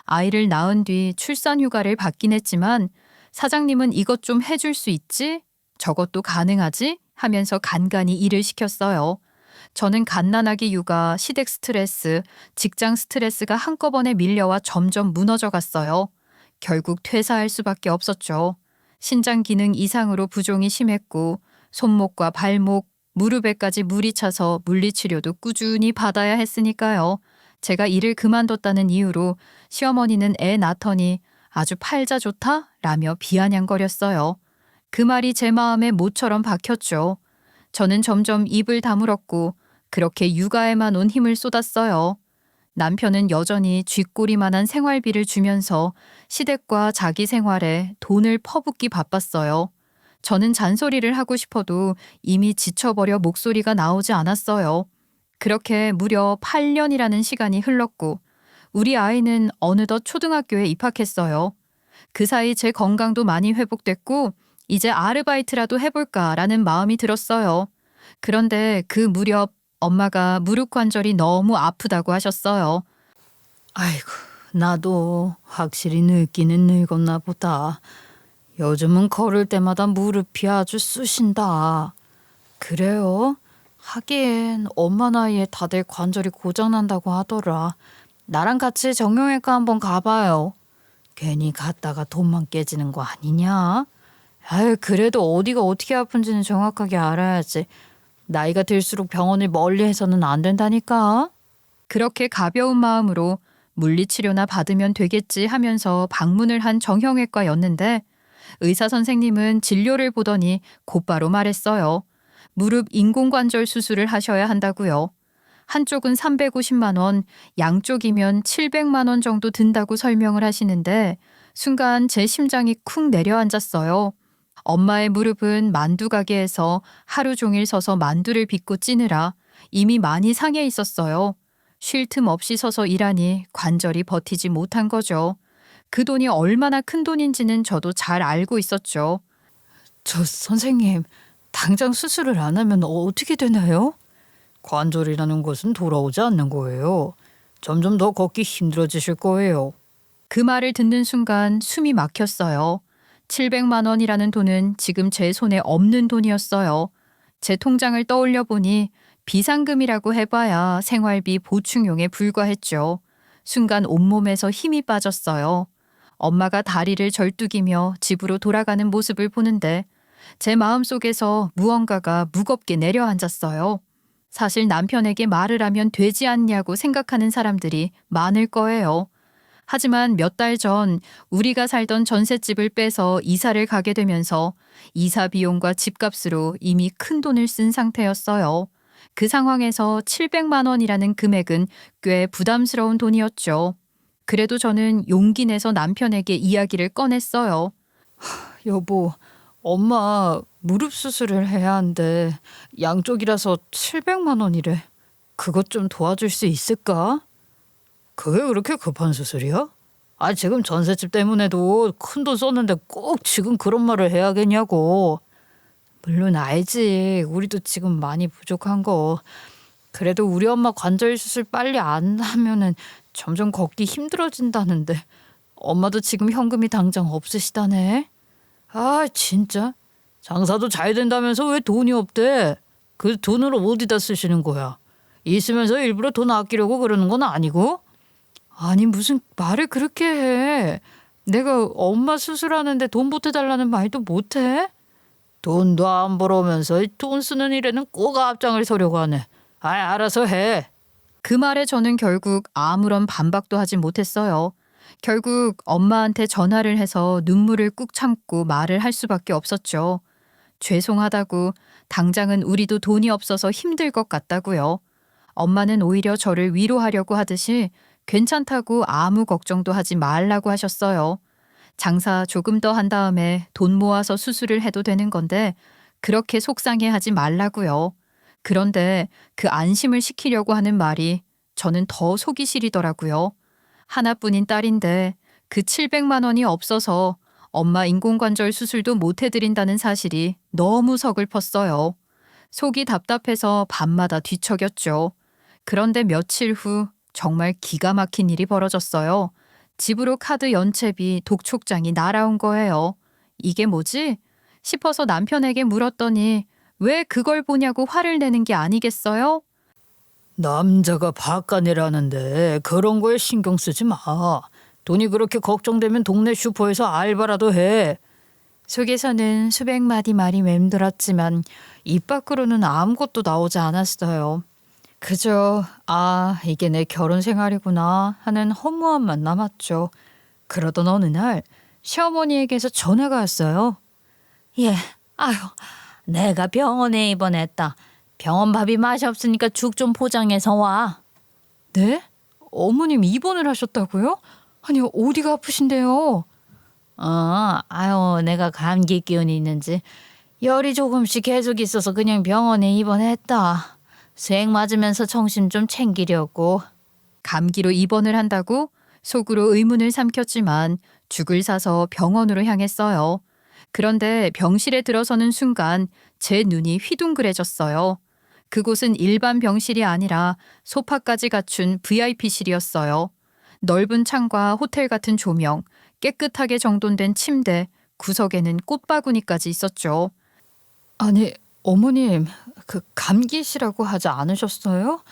아이를 낳은 뒤 출산 휴가를 받긴 했지만 사장님은 이것 좀 해줄 수 있지? 저것도 가능하지? 하면서 간간히 일을 시켰어요. 저는 갓난아기 육아, 시댁 스트레스, 직장 스트레스가 한꺼번에 밀려와 점점 무너져 갔어요. 결국 퇴사할 수밖에 없었죠. 신장 기능 이상으로 부종이 심했고 손목과 발목, 무릎에까지 물이 차서 물리치료도 꾸준히 받아야 했으니까요. 제가 일을 그만뒀다는 이유로 시어머니는 애 낳더니 아주 팔자 좋다? 라며 비아냥거렸어요. 그 말이 제 마음에 모처럼 박혔죠. 저는 점점 입을 다물었고 그렇게 육아에만 온 힘을 쏟았어요. 남편은 여전히 쥐꼬리만한 생활비를 주면서 시댁과 자기 생활에 돈을 퍼붓기 바빴어요. 저는 잔소리를 하고 싶어도 이미 지쳐버려 목소리가 나오지 않았어요. 그렇게 무려 8년이라는 시간이 흘렀고 우리 아이는 어느덧 초등학교에 입학했어요. 그 사이 제 건강도 많이 회복됐고 이제 아르바이트라도 해볼까라는 마음이 들었어요. 그런데 그 무렵 엄마가 무릎 관절이 너무 아프다고 하셨어요. 아이고, 나도 확실히 늙기는 늙었나 보다. 요즘은 걸을 때마다 무릎이 아주 쑤신다. 그래요? 하긴 엄마 나이에 다들 관절이 고장난다고 하더라. 나랑 같이 정형외과 한번 가봐요. 괜히 갔다가 돈만 깨지는 거 아니냐? 아유, 그래도 어디가 어떻게 아픈지는 정확하게 알아야지. 나이가 들수록 병원을 멀리해서는 안 된다니까. 그렇게 가벼운 마음으로 물리치료나 받으면 되겠지 하면서 방문을 한 정형외과였는데 의사 선생님은 진료를 보더니 곧바로 말했어요. 무릎 인공관절 수술을 하셔야 한다고요. 한쪽은 350만 원, 양쪽이면 700만 원 정도 든다고 설명을 하시는데 순간 제 심장이 쿵 내려앉았어요. 엄마의 무릎은 만두 가게에서 하루 종일 서서 만두를 빚고 찌느라 이미 많이 상해 있었어요. 쉴 틈 없이 서서 일하니 관절이 버티지 못한 거죠. 그 돈이 얼마나 큰 돈인지는 저도 잘 알고 있었죠. 저 선생님, 당장 수술을 안 하면 어떻게 되나요? 관절이라는 것은 돌아오지 않는 거예요. 점점 더 걷기 힘들어지실 거예요. 그 말을 듣는 순간 숨이 막혔어요. 700만 원이라는 돈은 지금 제 손에 없는 돈이었어요. 제 통장을 떠올려 보니 비상금이라고 해봐야 생활비 보충용에 불과했죠. 순간 온몸에서 힘이 빠졌어요. 엄마가 다리를 절뚝이며 집으로 돌아가는 모습을 보는데 제 마음속에서 무언가가 무겁게 내려앉았어요. 사실 남편에게 말을 하면 되지 않냐고 생각하는 사람들이 많을 거예요. 하지만 몇 달 전 우리가 살던 전셋집을 빼서 이사를 가게 되면서 이사 비용과 집값으로 이미 큰 돈을 쓴 상태였어요. 그 상황에서 700만 원이라는 금액은 꽤 부담스러운 돈이었죠. 그래도 저는 용기 내서 남편에게 이야기를 꺼냈어요. 여보, 엄마 무릎 수술을 해야 한대. 양쪽이라서 700만 원이래. 그것 좀 도와줄 수 있을까? 그게 그렇게 급한 수술이야? 아, 지금 전셋집 때문에도 큰 돈 썼는데 꼭 지금 그런 말을 해야겠냐고. 물론 알지. 우리도 지금 많이 부족한 거. 그래도 우리 엄마 관절 수술 빨리 안 하면은 점점 걷기 힘들어진다는데. 엄마도 지금 현금이 당장 없으시다네. 아, 진짜. 장사도 잘 된다면서 왜 돈이 없대? 그 돈을 어디다 쓰시는 거야? 있으면서 일부러 돈 아끼려고 그러는 건 아니고? 아니, 무슨 말을 그렇게 해. 내가 엄마 수술하는데 돈 보태달라는 말도 못해? 돈도 안 벌어오면서 돈 쓰는 일에는 꼭 앞장을 서려고 하네. 아, 알아서 해. 그 말에 저는 결국 아무런 반박도 하지 못했어요. 결국 엄마한테 전화를 해서 눈물을 꾹 참고 말을 할 수밖에 없었죠. 죄송하다고, 당장은 우리도 돈이 없어서 힘들 것 같다고요. 엄마는 오히려 저를 위로하려고 하듯이 괜찮다고 아무 걱정도 하지 말라고 하셨어요. 장사 조금 더 한 다음에 돈 모아서 수술을 해도 되는 건데 그렇게 속상해 하지 말라고요. 그런데 그 안심을 시키려고 하는 말이 저는 더 속이 시리더라고요. 하나뿐인 딸인데 그 700만 원이 없어서 엄마 인공관절 수술도 못 해드린다는 사실이 너무 서글펐어요. 속이 답답해서 밤마다 뒤척였죠. 그런데 며칠 후 정말 기가 막힌 일이 벌어졌어요. 집으로 카드 연체비 독촉장이 날아온 거예요. 이게 뭐지? 싶어서 남편에게 물었더니 왜 그걸 보냐고 화를 내는 게 아니겠어요? 남자가 바깥이라는데 그런 거에 신경 쓰지 마. 돈이 그렇게 걱정되면 동네 슈퍼에서 알바라도 해. 속에서는 수백 마디 말이 맴돌았지만 입 밖으로는 아무것도 나오지 않았어요. 그저 이게 내 결혼 생활이구나 하는 허무함만 남았죠. 그러던 어느 날 시어머니에게서 전화가 왔어요. 예, 아유, 내가 병원에 입원했다. 병원 밥이 맛이 없으니까 죽 좀 포장해서 와. 네? 어머님 입원을 하셨다고요? 아니 어디가 아프신데요? 내가 감기 기운이 있는지 열이 조금씩 계속 있어서 그냥 병원에 입원했다. 수액 맞으면서 정신 좀 챙기려고. 감기로 입원을 한다고 속으로 의문을 삼켰지만 죽을 사서 병원으로 향했어요. 그런데 병실에 들어서는 순간 제 눈이 휘둥그레졌어요. 그곳은 일반 병실이 아니라 소파까지 갖춘 VIP실이었어요. 넓은 창과 호텔 같은 조명, 깨끗하게 정돈된 침대, 구석에는 꽃바구니까지 있었죠. 아니, 어머님, 그 감기시라고 하지 않으셨어요?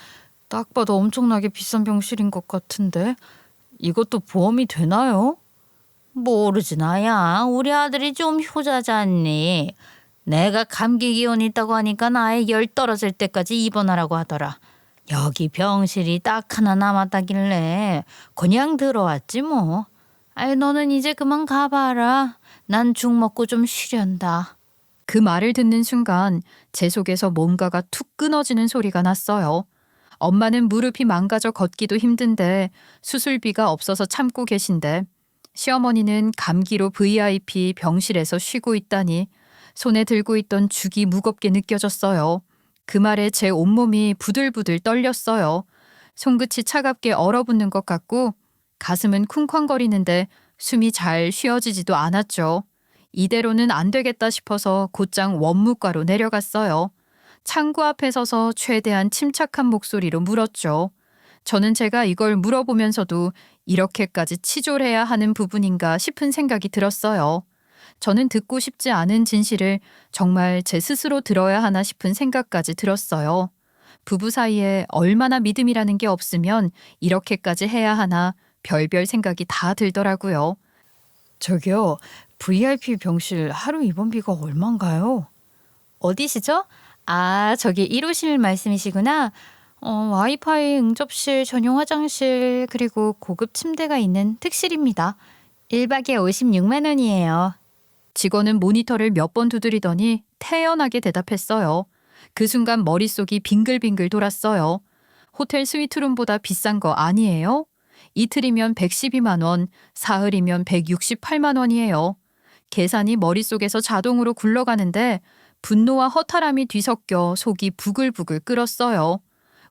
딱 봐도 엄청나게 비싼 병실인 것 같은데 이것도 보험이 되나요? 모르지 나야. 우리 아들이 좀 효자잖니. 내가 감기 기운 있다고 하니까 나의 열 떨어질 때까지 입원하라고 하더라. 여기 병실이 딱 하나 남았다길래 그냥 들어왔지 뭐. 너는 이제 그만 가봐라. 난 죽 먹고 좀 쉬련다. 그 말을 듣는 순간 제 속에서 뭔가가 툭 끊어지는 소리가 났어요. 엄마는 무릎이 망가져 걷기도 힘든데 수술비가 없어서 참고 계신데 시어머니는 감기로 VIP 병실에서 쉬고 있다니 손에 들고 있던 죽이 무겁게 느껴졌어요. 그 말에 제 온몸이 부들부들 떨렸어요. 손끝이 차갑게 얼어붙는 것 같고 가슴은 쿵쾅거리는데 숨이 잘 쉬어지지도 않았죠. 이대로는 안 되겠다 싶어서 곧장 원무과로 내려갔어요. 창구 앞에 서서 최대한 침착한 목소리로 물었죠. 저는 제가 이걸 물어보면서도 이렇게까지 치졸해야 하는 부분인가 싶은 생각이 들었어요. 저는 듣고 싶지 않은 진실을 정말 제 스스로 들어야 하나 싶은 생각까지 들었어요. 부부 사이에 얼마나 믿음이라는 게 없으면 이렇게까지 해야 하나 별별 생각이 다 들더라고요. 저기요, VIP 병실 하루 입원비가 얼만가요? 어디시죠? 저기 1호실 말씀이시구나. 와이파이 응접실, 전용 화장실, 그리고 고급 침대가 있는 특실입니다. 1박에 56만 원이에요. 직원은 모니터를 몇 번 두드리더니 태연하게 대답했어요. 그 순간 머릿속이 빙글빙글 돌았어요. 호텔 스위트룸보다 비싼 거 아니에요? 이틀이면 112만 원, 사흘이면 168만 원이에요. 계산이 머릿속에서 자동으로 굴러가는데 분노와 허탈함이 뒤섞여 속이 부글부글 끓었어요.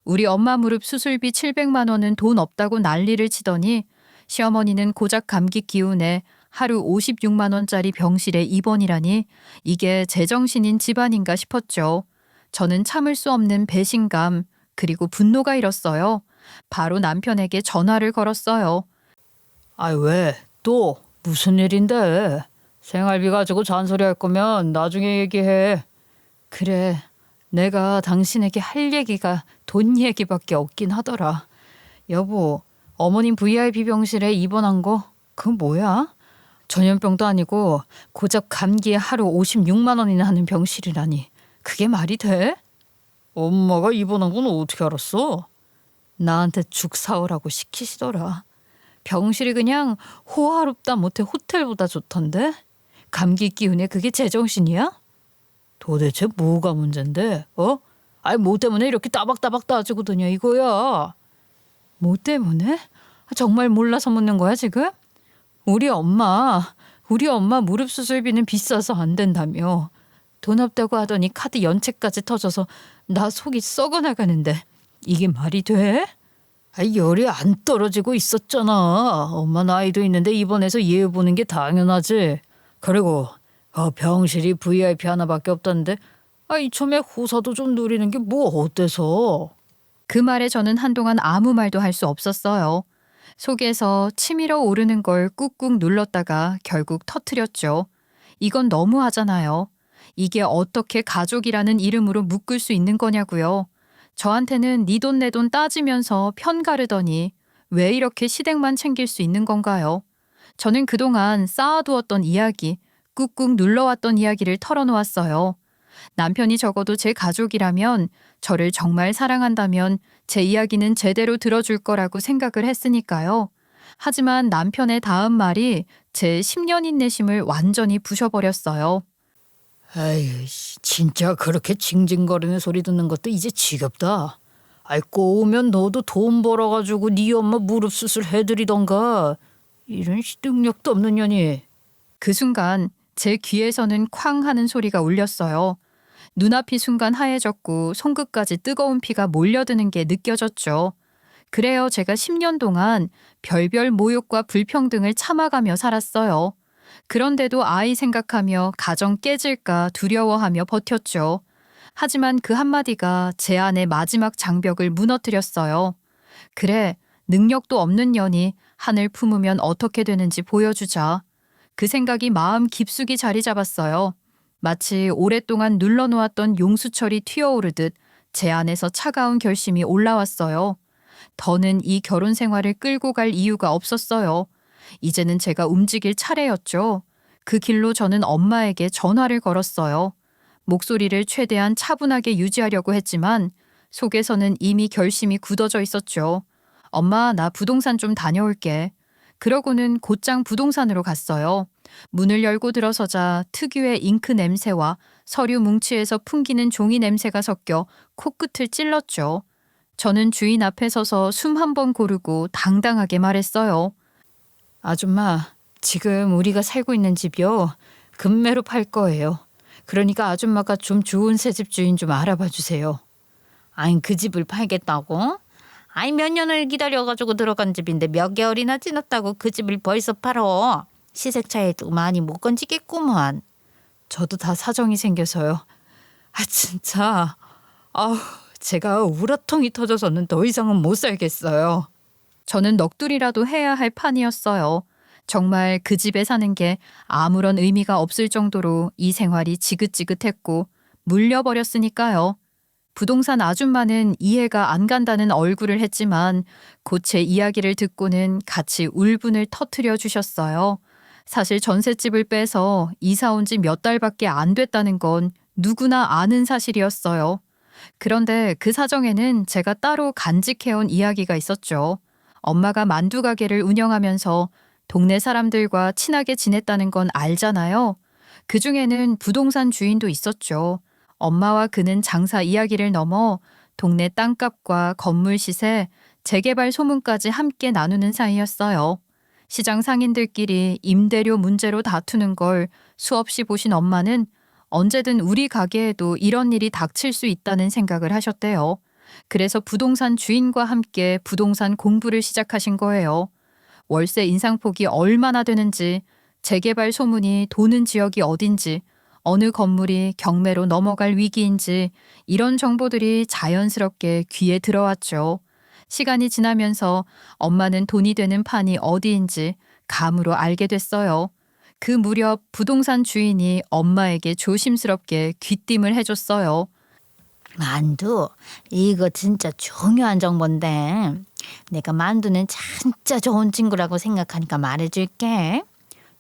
우리 엄마 무릎 수술비 700만 원은 돈 없다고 난리를 치더니 시어머니는 고작 감기 기운에 하루 56만 원짜리 병실에 입원이라니 이게 제정신인 집안인가 싶었죠. 저는 참을 수 없는 배신감 그리고 분노가 일었어요. 바로 남편에게 전화를 걸었어요. 왜? 또 무슨 일인데? 생활비 가지고 잔소리할 거면 나중에 얘기해. 그래, 내가 당신에게 할 얘기가 돈 얘기밖에 없긴 하더라. 여보, 어머님 VIP 병실에 입원한 거 그거 뭐야? 전염병도 아니고 고작 감기에 하루 56만 원이나 하는 병실이라니 그게 말이 돼? 엄마가 입원한 건 어떻게 알았어? 나한테 죽 사오라고 시키시더라. 병실이 그냥 호화롭다 못해 호텔보다 좋던데? 감기 기운에 그게 제정신이야? 도대체 뭐가 문제인데? 뭐 때문에 이렇게 따박따박 따지고 드냐 이거야. 뭐 때문에? 정말 몰라서 묻는 거야, 지금? 우리 엄마 무릎 수술비는 비싸서 안 된다며. 돈 없다고 하더니 카드 연체까지 터져서 나 속이 썩어 나가는데 이게 말이 돼? 열이 안 떨어지고 있었잖아. 엄마 나이도 있는데 입원해서 예우 보는 게 당연하지. 그리고 병실이 VIP 하나밖에 없다는데 이참에 호사도 좀 누리는 게 뭐 어때서? 그 말에 저는 한동안 아무 말도 할 수 없었어요. 속에서 치밀어 오르는 걸 꾹꾹 눌렀다가 결국 터뜨렸죠. 이건 너무하잖아요. 이게 어떻게 가족이라는 이름으로 묶을 수 있는 거냐고요. 저한테는 네 돈 내 돈 따지면서 편 가르더니 왜 이렇게 시댁만 챙길 수 있는 건가요? 저는 그동안 쌓아두었던 이야기, 꾹꾹 눌러왔던 이야기를 털어놓았어요. 남편이 적어도 제 가족이라면, 저를 정말 사랑한다면 제 이야기는 제대로 들어줄 거라고 생각을 했으니까요. 하지만 남편의 다음 말이 제 10년 인내심을 완전히 부셔버렸어요. 에이, 진짜 그렇게 징징거리는 소리 듣는 것도 이제 지겹다. 꼬우면 너도 돈 벌어가지고 네 엄마 무릎 수술 해드리던가. 이런 능력도 없는 년이. 그 순간 제 귀에서는 쾅 하는 소리가 울렸어요. 눈앞이 순간 하얘졌고 손끝까지 뜨거운 피가 몰려드는 게 느껴졌죠. 그래요, 제가 10년 동안 별별 모욕과 불평등을 참아가며 살았어요. 그런데도 아이 생각하며 가정 깨질까 두려워하며 버텼죠. 하지만 그 한마디가 제 안의 마지막 장벽을 무너뜨렸어요. 그래, 능력도 없는 년이 하늘 품으면 어떻게 되는지 보여주자. 그 생각이 마음 깊숙이 자리 잡았어요. 마치 오랫동안 눌러놓았던 용수철이 튀어오르듯 제 안에서 차가운 결심이 올라왔어요. 더는 이 결혼 생활을 끌고 갈 이유가 없었어요. 이제는 제가 움직일 차례였죠. 그 길로 저는 엄마에게 전화를 걸었어요. 목소리를 최대한 차분하게 유지하려고 했지만 속에서는 이미 결심이 굳어져 있었죠. 엄마, 나 부동산 좀 다녀올게. 그러고는 곧장 부동산으로 갔어요. 문을 열고 들어서자 특유의 잉크 냄새와 서류 뭉치에서 풍기는 종이 냄새가 섞여 코끝을 찔렀죠. 저는 주인 앞에 서서 숨 한 번 고르고 당당하게 말했어요. 아줌마, 지금 우리가 살고 있는 집이요. 금매로 팔 거예요. 그러니까 아줌마가 좀 좋은 새집 주인 좀 알아봐 주세요. 그 집을 팔겠다고? 몇 년을 기다려가지고 들어간 집인데 몇 개월이나 지났다고 그 집을 벌써 팔어. 시세 차이도 많이 못 건지겠구만. 저도 다 사정이 생겨서요. 진짜. 제가 우라통이 터져서는 더 이상은 못 살겠어요. 저는 넋두리라도 해야 할 판이었어요. 정말 그 집에 사는 게 아무런 의미가 없을 정도로 이 생활이 지긋지긋했고 물려버렸으니까요. 부동산 아줌마는 이해가 안 간다는 얼굴을 했지만 곧 제 이야기를 듣고는 같이 울분을 터뜨려 주셨어요. 사실 전셋집을 빼서 이사 온 지 몇 달밖에 안 됐다는 건 누구나 아는 사실이었어요. 그런데 그 사정에는 제가 따로 간직해온 이야기가 있었죠. 엄마가 만두 가게를 운영하면서 동네 사람들과 친하게 지냈다는 건 알잖아요. 그중에는 부동산 주인도 있었죠. 엄마와 그는 장사 이야기를 넘어 동네 땅값과 건물 시세, 재개발 소문까지 함께 나누는 사이였어요. 시장 상인들끼리 임대료 문제로 다투는 걸 수없이 보신 엄마는 언제든 우리 가게에도 이런 일이 닥칠 수 있다는 생각을 하셨대요. 그래서 부동산 주인과 함께 부동산 공부를 시작하신 거예요. 월세 인상폭이 얼마나 되는지, 재개발 소문이 도는 지역이 어딘지, 어느 건물이 경매로 넘어갈 위기인지 이런 정보들이 자연스럽게 귀에 들어왔죠. 시간이 지나면서 엄마는 돈이 되는 판이 어디인지 감으로 알게 됐어요. 그 무렵 부동산 주인이 엄마에게 조심스럽게 귀띔을 해줬어요. 만두, 이거 진짜 중요한 정보인데 내가 만두는 진짜 좋은 친구라고 생각하니까 말해줄게.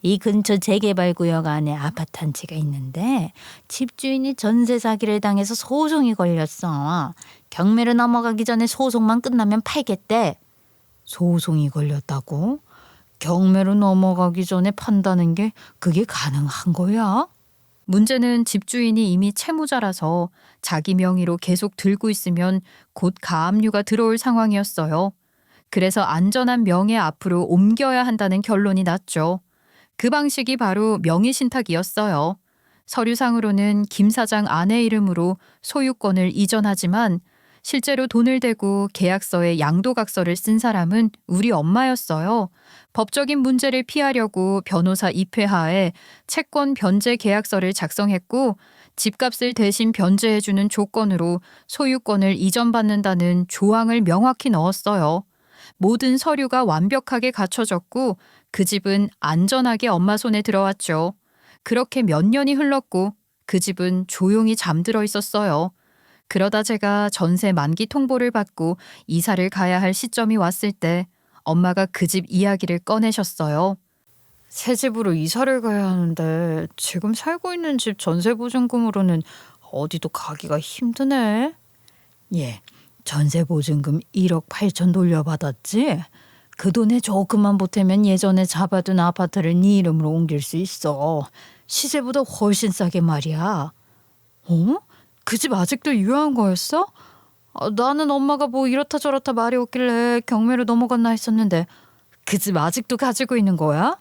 이 근처 재개발 구역 안에 아파트 한 채가 있는데 집주인이 전세 사기를 당해서 소송이 걸렸어. 경매로 넘어가기 전에 소송만 끝나면 팔겠대. 소송이 걸렸다고? 경매로 넘어가기 전에 판다는 게 그게 가능한 거야? 문제는 집주인이 이미 채무자라서 자기 명의로 계속 들고 있으면 곧 가압류가 들어올 상황이었어요. 그래서 안전한 명의 앞으로 옮겨야 한다는 결론이 났죠. 그 방식이 바로 명의신탁이었어요. 서류상으로는 김 사장 아내 이름으로 소유권을 이전하지만 실제로 돈을 대고 계약서에 양도각서를 쓴 사람은 우리 엄마였어요. 법적인 문제를 피하려고 변호사 입회하에 채권 변제 계약서를 작성했고 집값을 대신 변제해주는 조건으로 소유권을 이전받는다는 조항을 명확히 넣었어요. 모든 서류가 완벽하게 갖춰졌고 그 집은 안전하게 엄마 손에 들어왔죠. 그렇게 몇 년이 흘렀고 그 집은 조용히 잠들어 있었어요. 그러다 제가 전세 만기 통보를 받고 이사를 가야 할 시점이 왔을 때 엄마가 그 집 이야기를 꺼내셨어요. 새 집으로 이사를 가야 하는데 지금 살고 있는 집 전세보증금으로는 어디도 가기가 힘드네. 예, 전세보증금 1억 8천 돌려받았지? 그 돈에 조금만 보태면 예전에 잡아둔 아파트를 네 이름으로 옮길 수 있어. 시세보다 훨씬 싸게 말이야. 어? 그 집 아직도 유효한 거였어? 나는 엄마가 뭐 이렇다 저렇다 말이 없길래 경매로 넘어갔나 했었는데 그 집 아직도 가지고 있는 거야?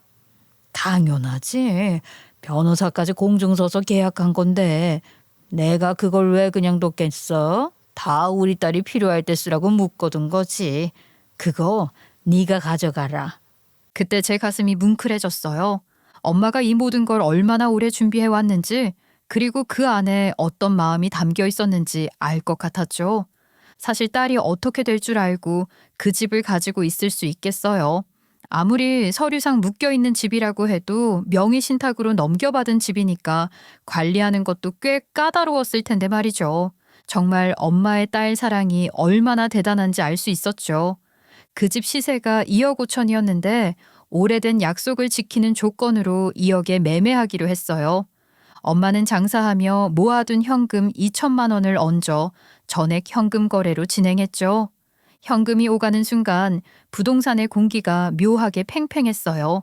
당연하지. 변호사까지 공증서서 계약한 건데 내가 그걸 왜 그냥 뒀겠어? 다 우리 딸이 필요할 때 쓰라고 묶어둔 거지. 그거 네가 가져가라. 그때 제 가슴이 뭉클해졌어요. 엄마가 이 모든 걸 얼마나 오래 준비해 왔는지 그리고 그 안에 어떤 마음이 담겨 있었는지 알 것 같았죠. 사실 딸이 어떻게 될 줄 알고 그 집을 가지고 있을 수 있겠어요. 아무리 서류상 묶여있는 집이라고 해도 명의신탁으로 넘겨받은 집이니까 관리하는 것도 꽤 까다로웠을 텐데 말이죠. 정말 엄마의 딸 사랑이 얼마나 대단한지 알 수 있었죠. 그 집 시세가 2억 5천이었는데 오래된 약속을 지키는 조건으로 2억에 매매하기로 했어요. 엄마는 장사하며 모아둔 현금 2천만 원을 얹어 전액 현금 거래로 진행했죠. 현금이 오가는 순간 부동산의 공기가 묘하게 팽팽했어요.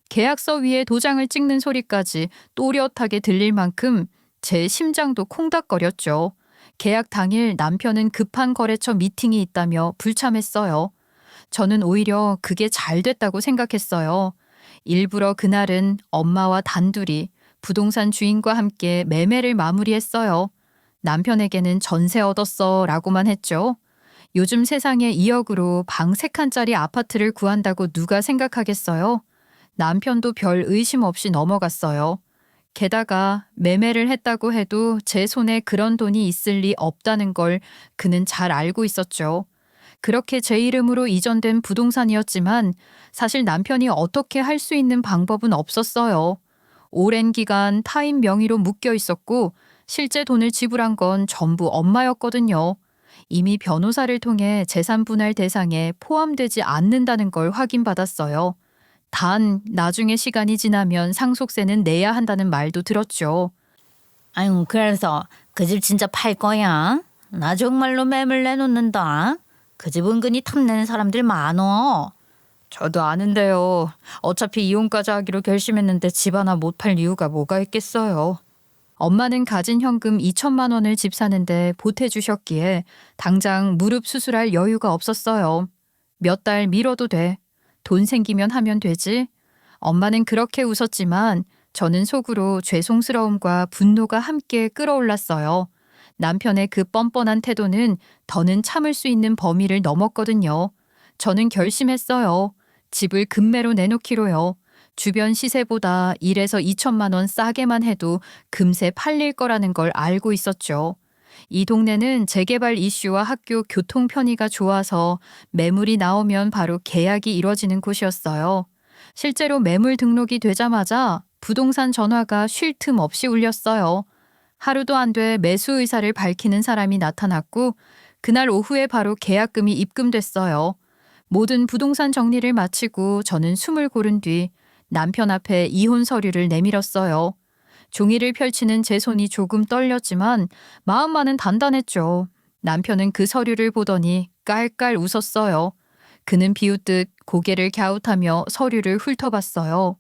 계약서 위에 도장을 찍는 소리까지 또렷하게 들릴 만큼 제 심장도 콩닥거렸죠. 계약 당일 남편은 급한 거래처 미팅이 있다며 불참했어요. 저는 오히려 그게 잘 됐다고 생각했어요. 일부러 그날은 엄마와 단둘이 부동산 주인과 함께 매매를 마무리했어요. 남편에게는 전세 얻었어 라고만 했죠. 요즘 세상에 2억으로 방 3칸짜리 아파트를 구한다고 누가 생각하겠어요? 남편도 별 의심 없이 넘어갔어요. 게다가 매매를 했다고 해도 제 손에 그런 돈이 있을 리 없다는 걸 그는 잘 알고 있었죠. 그렇게 제 이름으로 이전된 부동산이었지만 사실 남편이 어떻게 할 수 있는 방법은 없었어요. 오랜 기간 타인 명의로 묶여 있었고 실제 돈을 지불한 건 전부 엄마였거든요. 이미 변호사를 통해 재산 분할 대상에 포함되지 않는다는 걸 확인받았어요. 단 나중에 시간이 지나면 상속세는 내야 한다는 말도 들었죠. 아유, 그래서 그 집 진짜 팔 거야? 나 정말로 매물 내놓는다. 그 집 은근히 탐내는 사람들 많어. 저도 아는데요. 어차피 이혼까지 하기로 결심했는데 집 하나 못 팔 이유가 뭐가 있겠어요. 엄마는 가진 현금 2천만 원을 집 사는데 보태주셨기에 당장 무릎 수술할 여유가 없었어요. 몇 달 미뤄도 돼. 돈 생기면 하면 되지. 엄마는 그렇게 웃었지만 저는 속으로 죄송스러움과 분노가 함께 끌어올랐어요. 남편의 그 뻔뻔한 태도는 더는 참을 수 있는 범위를 넘었거든요. 저는 결심했어요. 집을 금매로 내놓기로요. 주변 시세보다 1에서 2천만 원 싸게만 해도 금세 팔릴 거라는 걸 알고 있었죠. 이 동네는 재개발 이슈와 학교 교통 편의가 좋아서 매물이 나오면 바로 계약이 이뤄지는 곳이었어요. 실제로 매물 등록이 되자마자 부동산 전화가 쉴 틈 없이 울렸어요. 하루도 안 돼 매수 의사를 밝히는 사람이 나타났고 그날 오후에 바로 계약금이 입금됐어요. 모든 부동산 정리를 마치고 저는 숨을 고른 뒤 남편 앞에 이혼 서류를 내밀었어요. 종이를 펼치는 제 손이 조금 떨렸지만 마음만은 단단했죠. 남편은 그 서류를 보더니 깔깔 웃었어요. 그는 비웃듯 고개를 갸웃하며 서류를 훑어봤어요.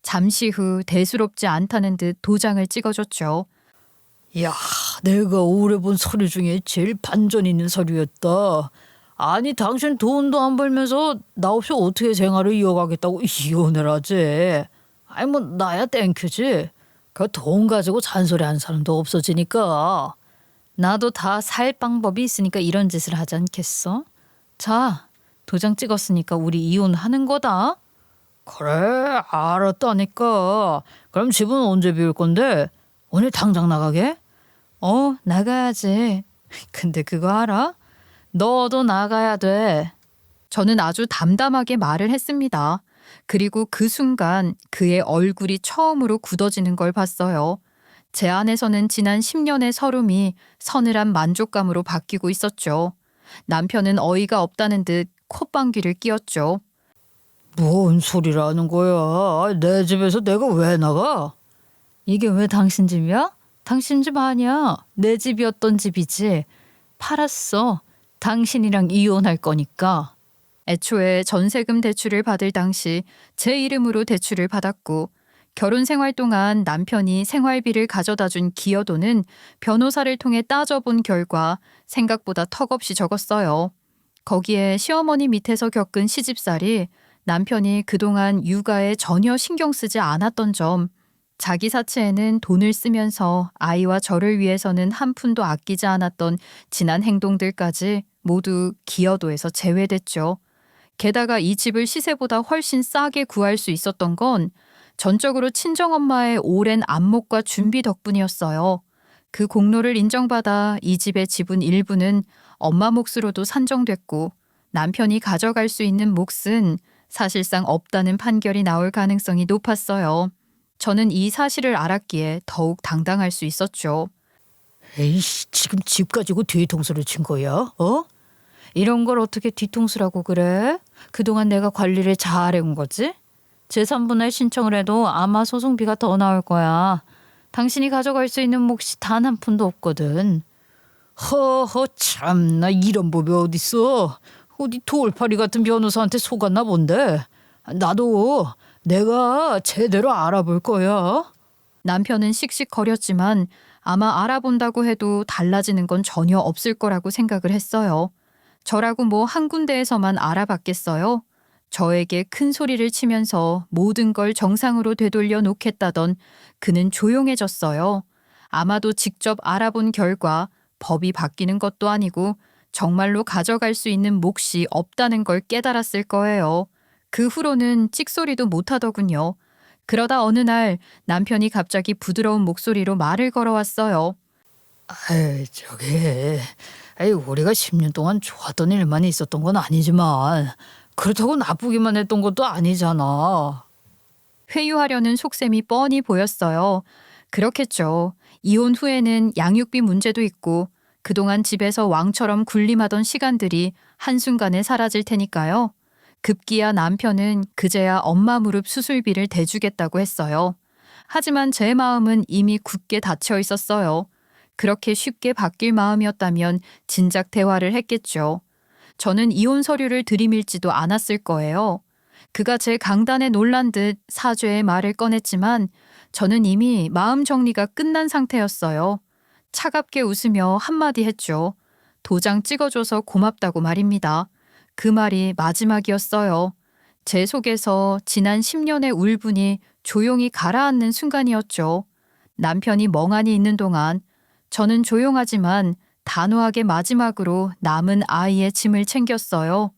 잠시 후 대수롭지 않다는 듯 도장을 찍어줬죠. 야, 내가 오래 본 서류 중에 제일 반전 있는 서류였다. 아니 당신 돈도 안 벌면서 나 없이 어떻게 생활을 이어가겠다고 이혼을 하지? 아니 뭐 나야 땡큐지. 그 돈 가지고 잔소리하는 사람도 없어지니까. 나도 다 살 방법이 있으니까 이런 짓을 하지 않겠어? 자, 도장 찍었으니까 우리 이혼하는 거다. 그래 알았다니까. 그럼 집은 언제 비울 건데? 오늘 당장 나가게? 나가야지. 근데 그거 알아? 너도 나가야 돼. 저는 아주 담담하게 말을 했습니다. 그리고 그 순간 그의 얼굴이 처음으로 굳어지는 걸 봤어요. 제 안에서는 지난 10년의 서름이 서늘한 만족감으로 바뀌고 있었죠. 남편은 어이가 없다는 듯 콧방귀를 뀌었죠. 뭔 소리라는 거야? 내 집에서 내가 왜 나가? 이게 왜 당신 집이야? 당신 집 아니야. 내 집이었던 집이지. 팔았어. 당신이랑 이혼할 거니까. 애초에 전세금 대출을 받을 당시 제 이름으로 대출을 받았고 결혼 생활 동안 남편이 생활비를 가져다 준 기여도는 변호사를 통해 따져본 결과 생각보다 턱없이 적었어요. 거기에 시어머니 밑에서 겪은 시집살이 남편이 그동안 육아에 전혀 신경 쓰지 않았던 점, 자기 사치에는 돈을 쓰면서 아이와 저를 위해서는 한 푼도 아끼지 않았던 지난 행동들까지 모두 기여도에서 제외됐죠. 게다가 이 집을 시세보다 훨씬 싸게 구할 수 있었던 건 전적으로 친정엄마의 오랜 안목과 준비 덕분이었어요. 그 공로를 인정받아 이 집의 지분 일부는 엄마 몫으로도 산정됐고 남편이 가져갈 수 있는 몫은 사실상 없다는 판결이 나올 가능성이 높았어요. 저는 이 사실을 알았기에 더욱 당당할 수 있었죠. 에이씨 지금 집 가지고 뒤통수를 친 거야? 이런 걸 어떻게 뒤통수라고 그래? 그동안 내가 관리를 잘해온 거지? 제3분할 신청을 해도 아마 소송비가 더 나올 거야. 당신이 가져갈 수 있는 몫이 단 한 푼도 없거든. 허허 참나 이런 법이 어딨어. 어디 돌팔이 같은 변호사한테 속았나 본데. 나도 내가 제대로 알아볼 거야. 남편은 씩씩거렸지만 아마 알아본다고 해도 달라지는 건 전혀 없을 거라고 생각을 했어요. 저라고 뭐 한 군데에서만 알아봤겠어요? 저에게 큰 소리를 치면서 모든 걸 정상으로 되돌려 놓겠다던 그는 조용해졌어요. 아마도 직접 알아본 결과 법이 바뀌는 것도 아니고 정말로 가져갈 수 있는 몫이 없다는 걸 깨달았을 거예요. 그 후로는 찍소리도 못하더군요. 그러다 어느 날 남편이 갑자기 부드러운 목소리로 말을 걸어왔어요. 우리가 10년 동안 좋았던 일만 있었던 건 아니지만 그렇다고 나쁘기만 했던 것도 아니잖아. 회유하려는 속셈이 뻔히 보였어요. 그렇겠죠. 이혼 후에는 양육비 문제도 있고 그동안 집에서 왕처럼 군림하던 시간들이 한순간에 사라질 테니까요. 급기야 남편은 그제야 엄마 무릎 수술비를 대주겠다고 했어요. 하지만 제 마음은 이미 굳게 닫혀 있었어요. 그렇게 쉽게 바뀔 마음이었다면 진작 대화를 했겠죠. 저는 이혼 서류를 들이밀지도 않았을 거예요. 그가 제 강단에 놀란 듯 사죄의 말을 꺼냈지만 저는 이미 마음 정리가 끝난 상태였어요. 차갑게 웃으며 한마디 했죠. 도장 찍어줘서 고맙다고 말입니다. 그 말이 마지막이었어요. 제 속에서 지난 10년의 울분이 조용히 가라앉는 순간이었죠. 남편이 멍하니 있는 동안 저는 조용하지만 단호하게 마지막으로 남은 아이의 짐을 챙겼어요.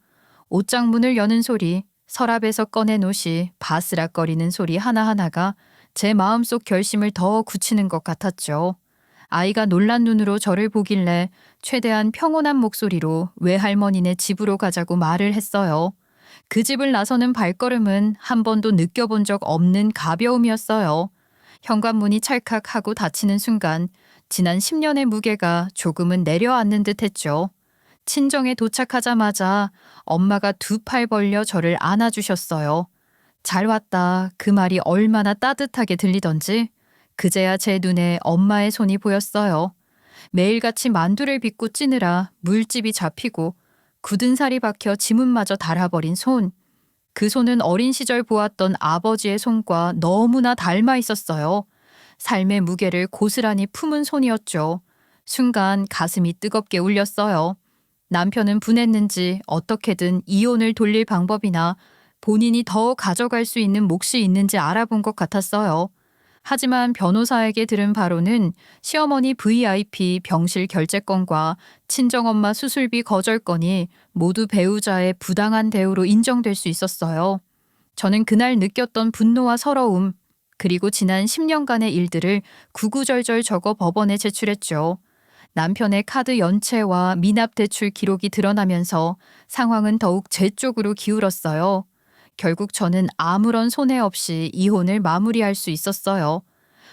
옷장문을 여는 소리, 서랍에서 꺼낸 옷이 바스락거리는 소리 하나하나가 제 마음속 결심을 더 굳히는 것 같았죠. 아이가 놀란 눈으로 저를 보길래 최대한 평온한 목소리로 외할머니네 집으로 가자고 말을 했어요. 그 집을 나서는 발걸음은 한 번도 느껴본 적 없는 가벼움이었어요. 현관문이 찰칵하고 닫히는 순간 지난 10년의 무게가 조금은 내려앉는 듯 했죠. 친정에 도착하자마자 엄마가 두 팔 벌려 저를 안아주셨어요. 잘 왔다. 그 말이 얼마나 따뜻하게 들리던지 그제야 제 눈에 엄마의 손이 보였어요. 매일같이 만두를 빚고 찌느라 물집이 잡히고 굳은 살이 박혀 지문마저 닳아버린 손. 그 손은 어린 시절 보았던 아버지의 손과 너무나 닮아 있었어요. 삶의 무게를 고스란히 품은 손이었죠. 순간 가슴이 뜨겁게 울렸어요. 남편은 분했는지 어떻게든 이혼을 돌릴 방법이나 본인이 더 가져갈 수 있는 몫이 있는지 알아본 것 같았어요. 하지만 변호사에게 들은 바로는 시어머니 VIP 병실 결제건과 친정엄마 수술비 거절건이 모두 배우자의 부당한 대우로 인정될 수 있었어요. 저는 그날 느꼈던 분노와 서러움, 그리고 지난 10년간의 일들을 구구절절 적어 법원에 제출했죠. 남편의 카드 연체와 미납 대출 기록이 드러나면서 상황은 더욱 제 쪽으로 기울었어요. 결국 저는 아무런 손해 없이 이혼을 마무리할 수 있었어요.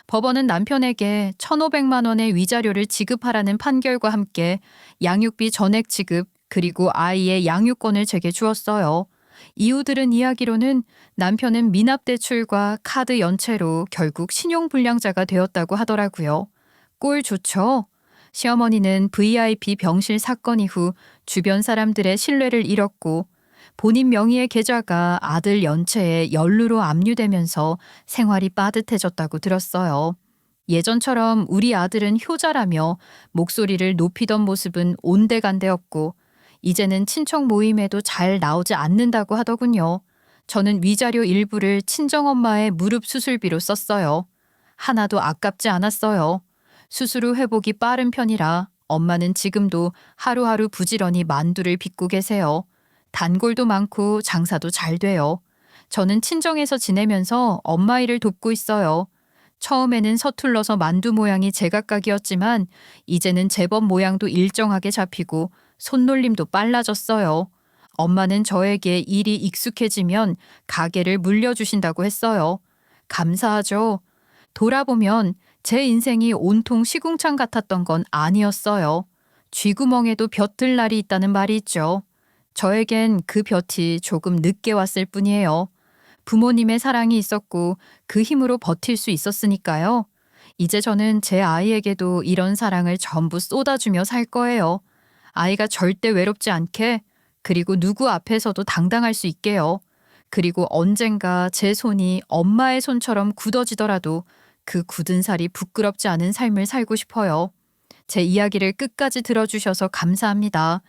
법원은 남편에게 1,500만 원의 위자료를 지급하라는 판결과 함께 양육비 전액 지급 그리고 아이의 양육권을 제게 주었어요. 이후 들은 이야기로는 남편은 미납 대출과 카드 연체로 결국 신용불량자가 되었다고 하더라고요. 꼴 좋죠? 시어머니는 VIP 병실 사건 이후 주변 사람들의 신뢰를 잃었고 본인 명의의 계좌가 아들 연체에 연루로 압류되면서 생활이 빠듯해졌다고 들었어요. 예전처럼 우리 아들은 효자라며 목소리를 높이던 모습은 온데간데없고 이제는 친척 모임에도 잘 나오지 않는다고 하더군요. 저는 위자료 일부를 친정엄마의 무릎 수술비로 썼어요. 하나도 아깝지 않았어요. 수술 후 회복이 빠른 편이라 엄마는 지금도 하루하루 부지런히 만두를 빚고 계세요. 단골도 많고 장사도 잘 돼요. 저는 친정에서 지내면서 엄마 일을 돕고 있어요. 처음에는 서툴러서 만두 모양이 제각각이었지만 이제는 제법 모양도 일정하게 잡히고 손놀림도 빨라졌어요. 엄마는 저에게 일이 익숙해지면 가게를 물려주신다고 했어요. 감사하죠. 돌아보면 제 인생이 온통 시궁창 같았던 건 아니었어요. 쥐구멍에도 벼들 날이 있다는 말이 있죠. 저에겐 그 볕이 조금 늦게 왔을 뿐이에요. 부모님의 사랑이 있었고 그 힘으로 버틸 수 있었으니까요. 이제 저는 제 아이에게도 이런 사랑을 전부 쏟아주며 살 거예요. 아이가 절대 외롭지 않게, 그리고 누구 앞에서도 당당할 수 있게요. 그리고 언젠가 제 손이 엄마의 손처럼 굳어지더라도 그 굳은 살이 부끄럽지 않은 삶을 살고 싶어요. 제 이야기를 끝까지 들어주셔서 감사합니다.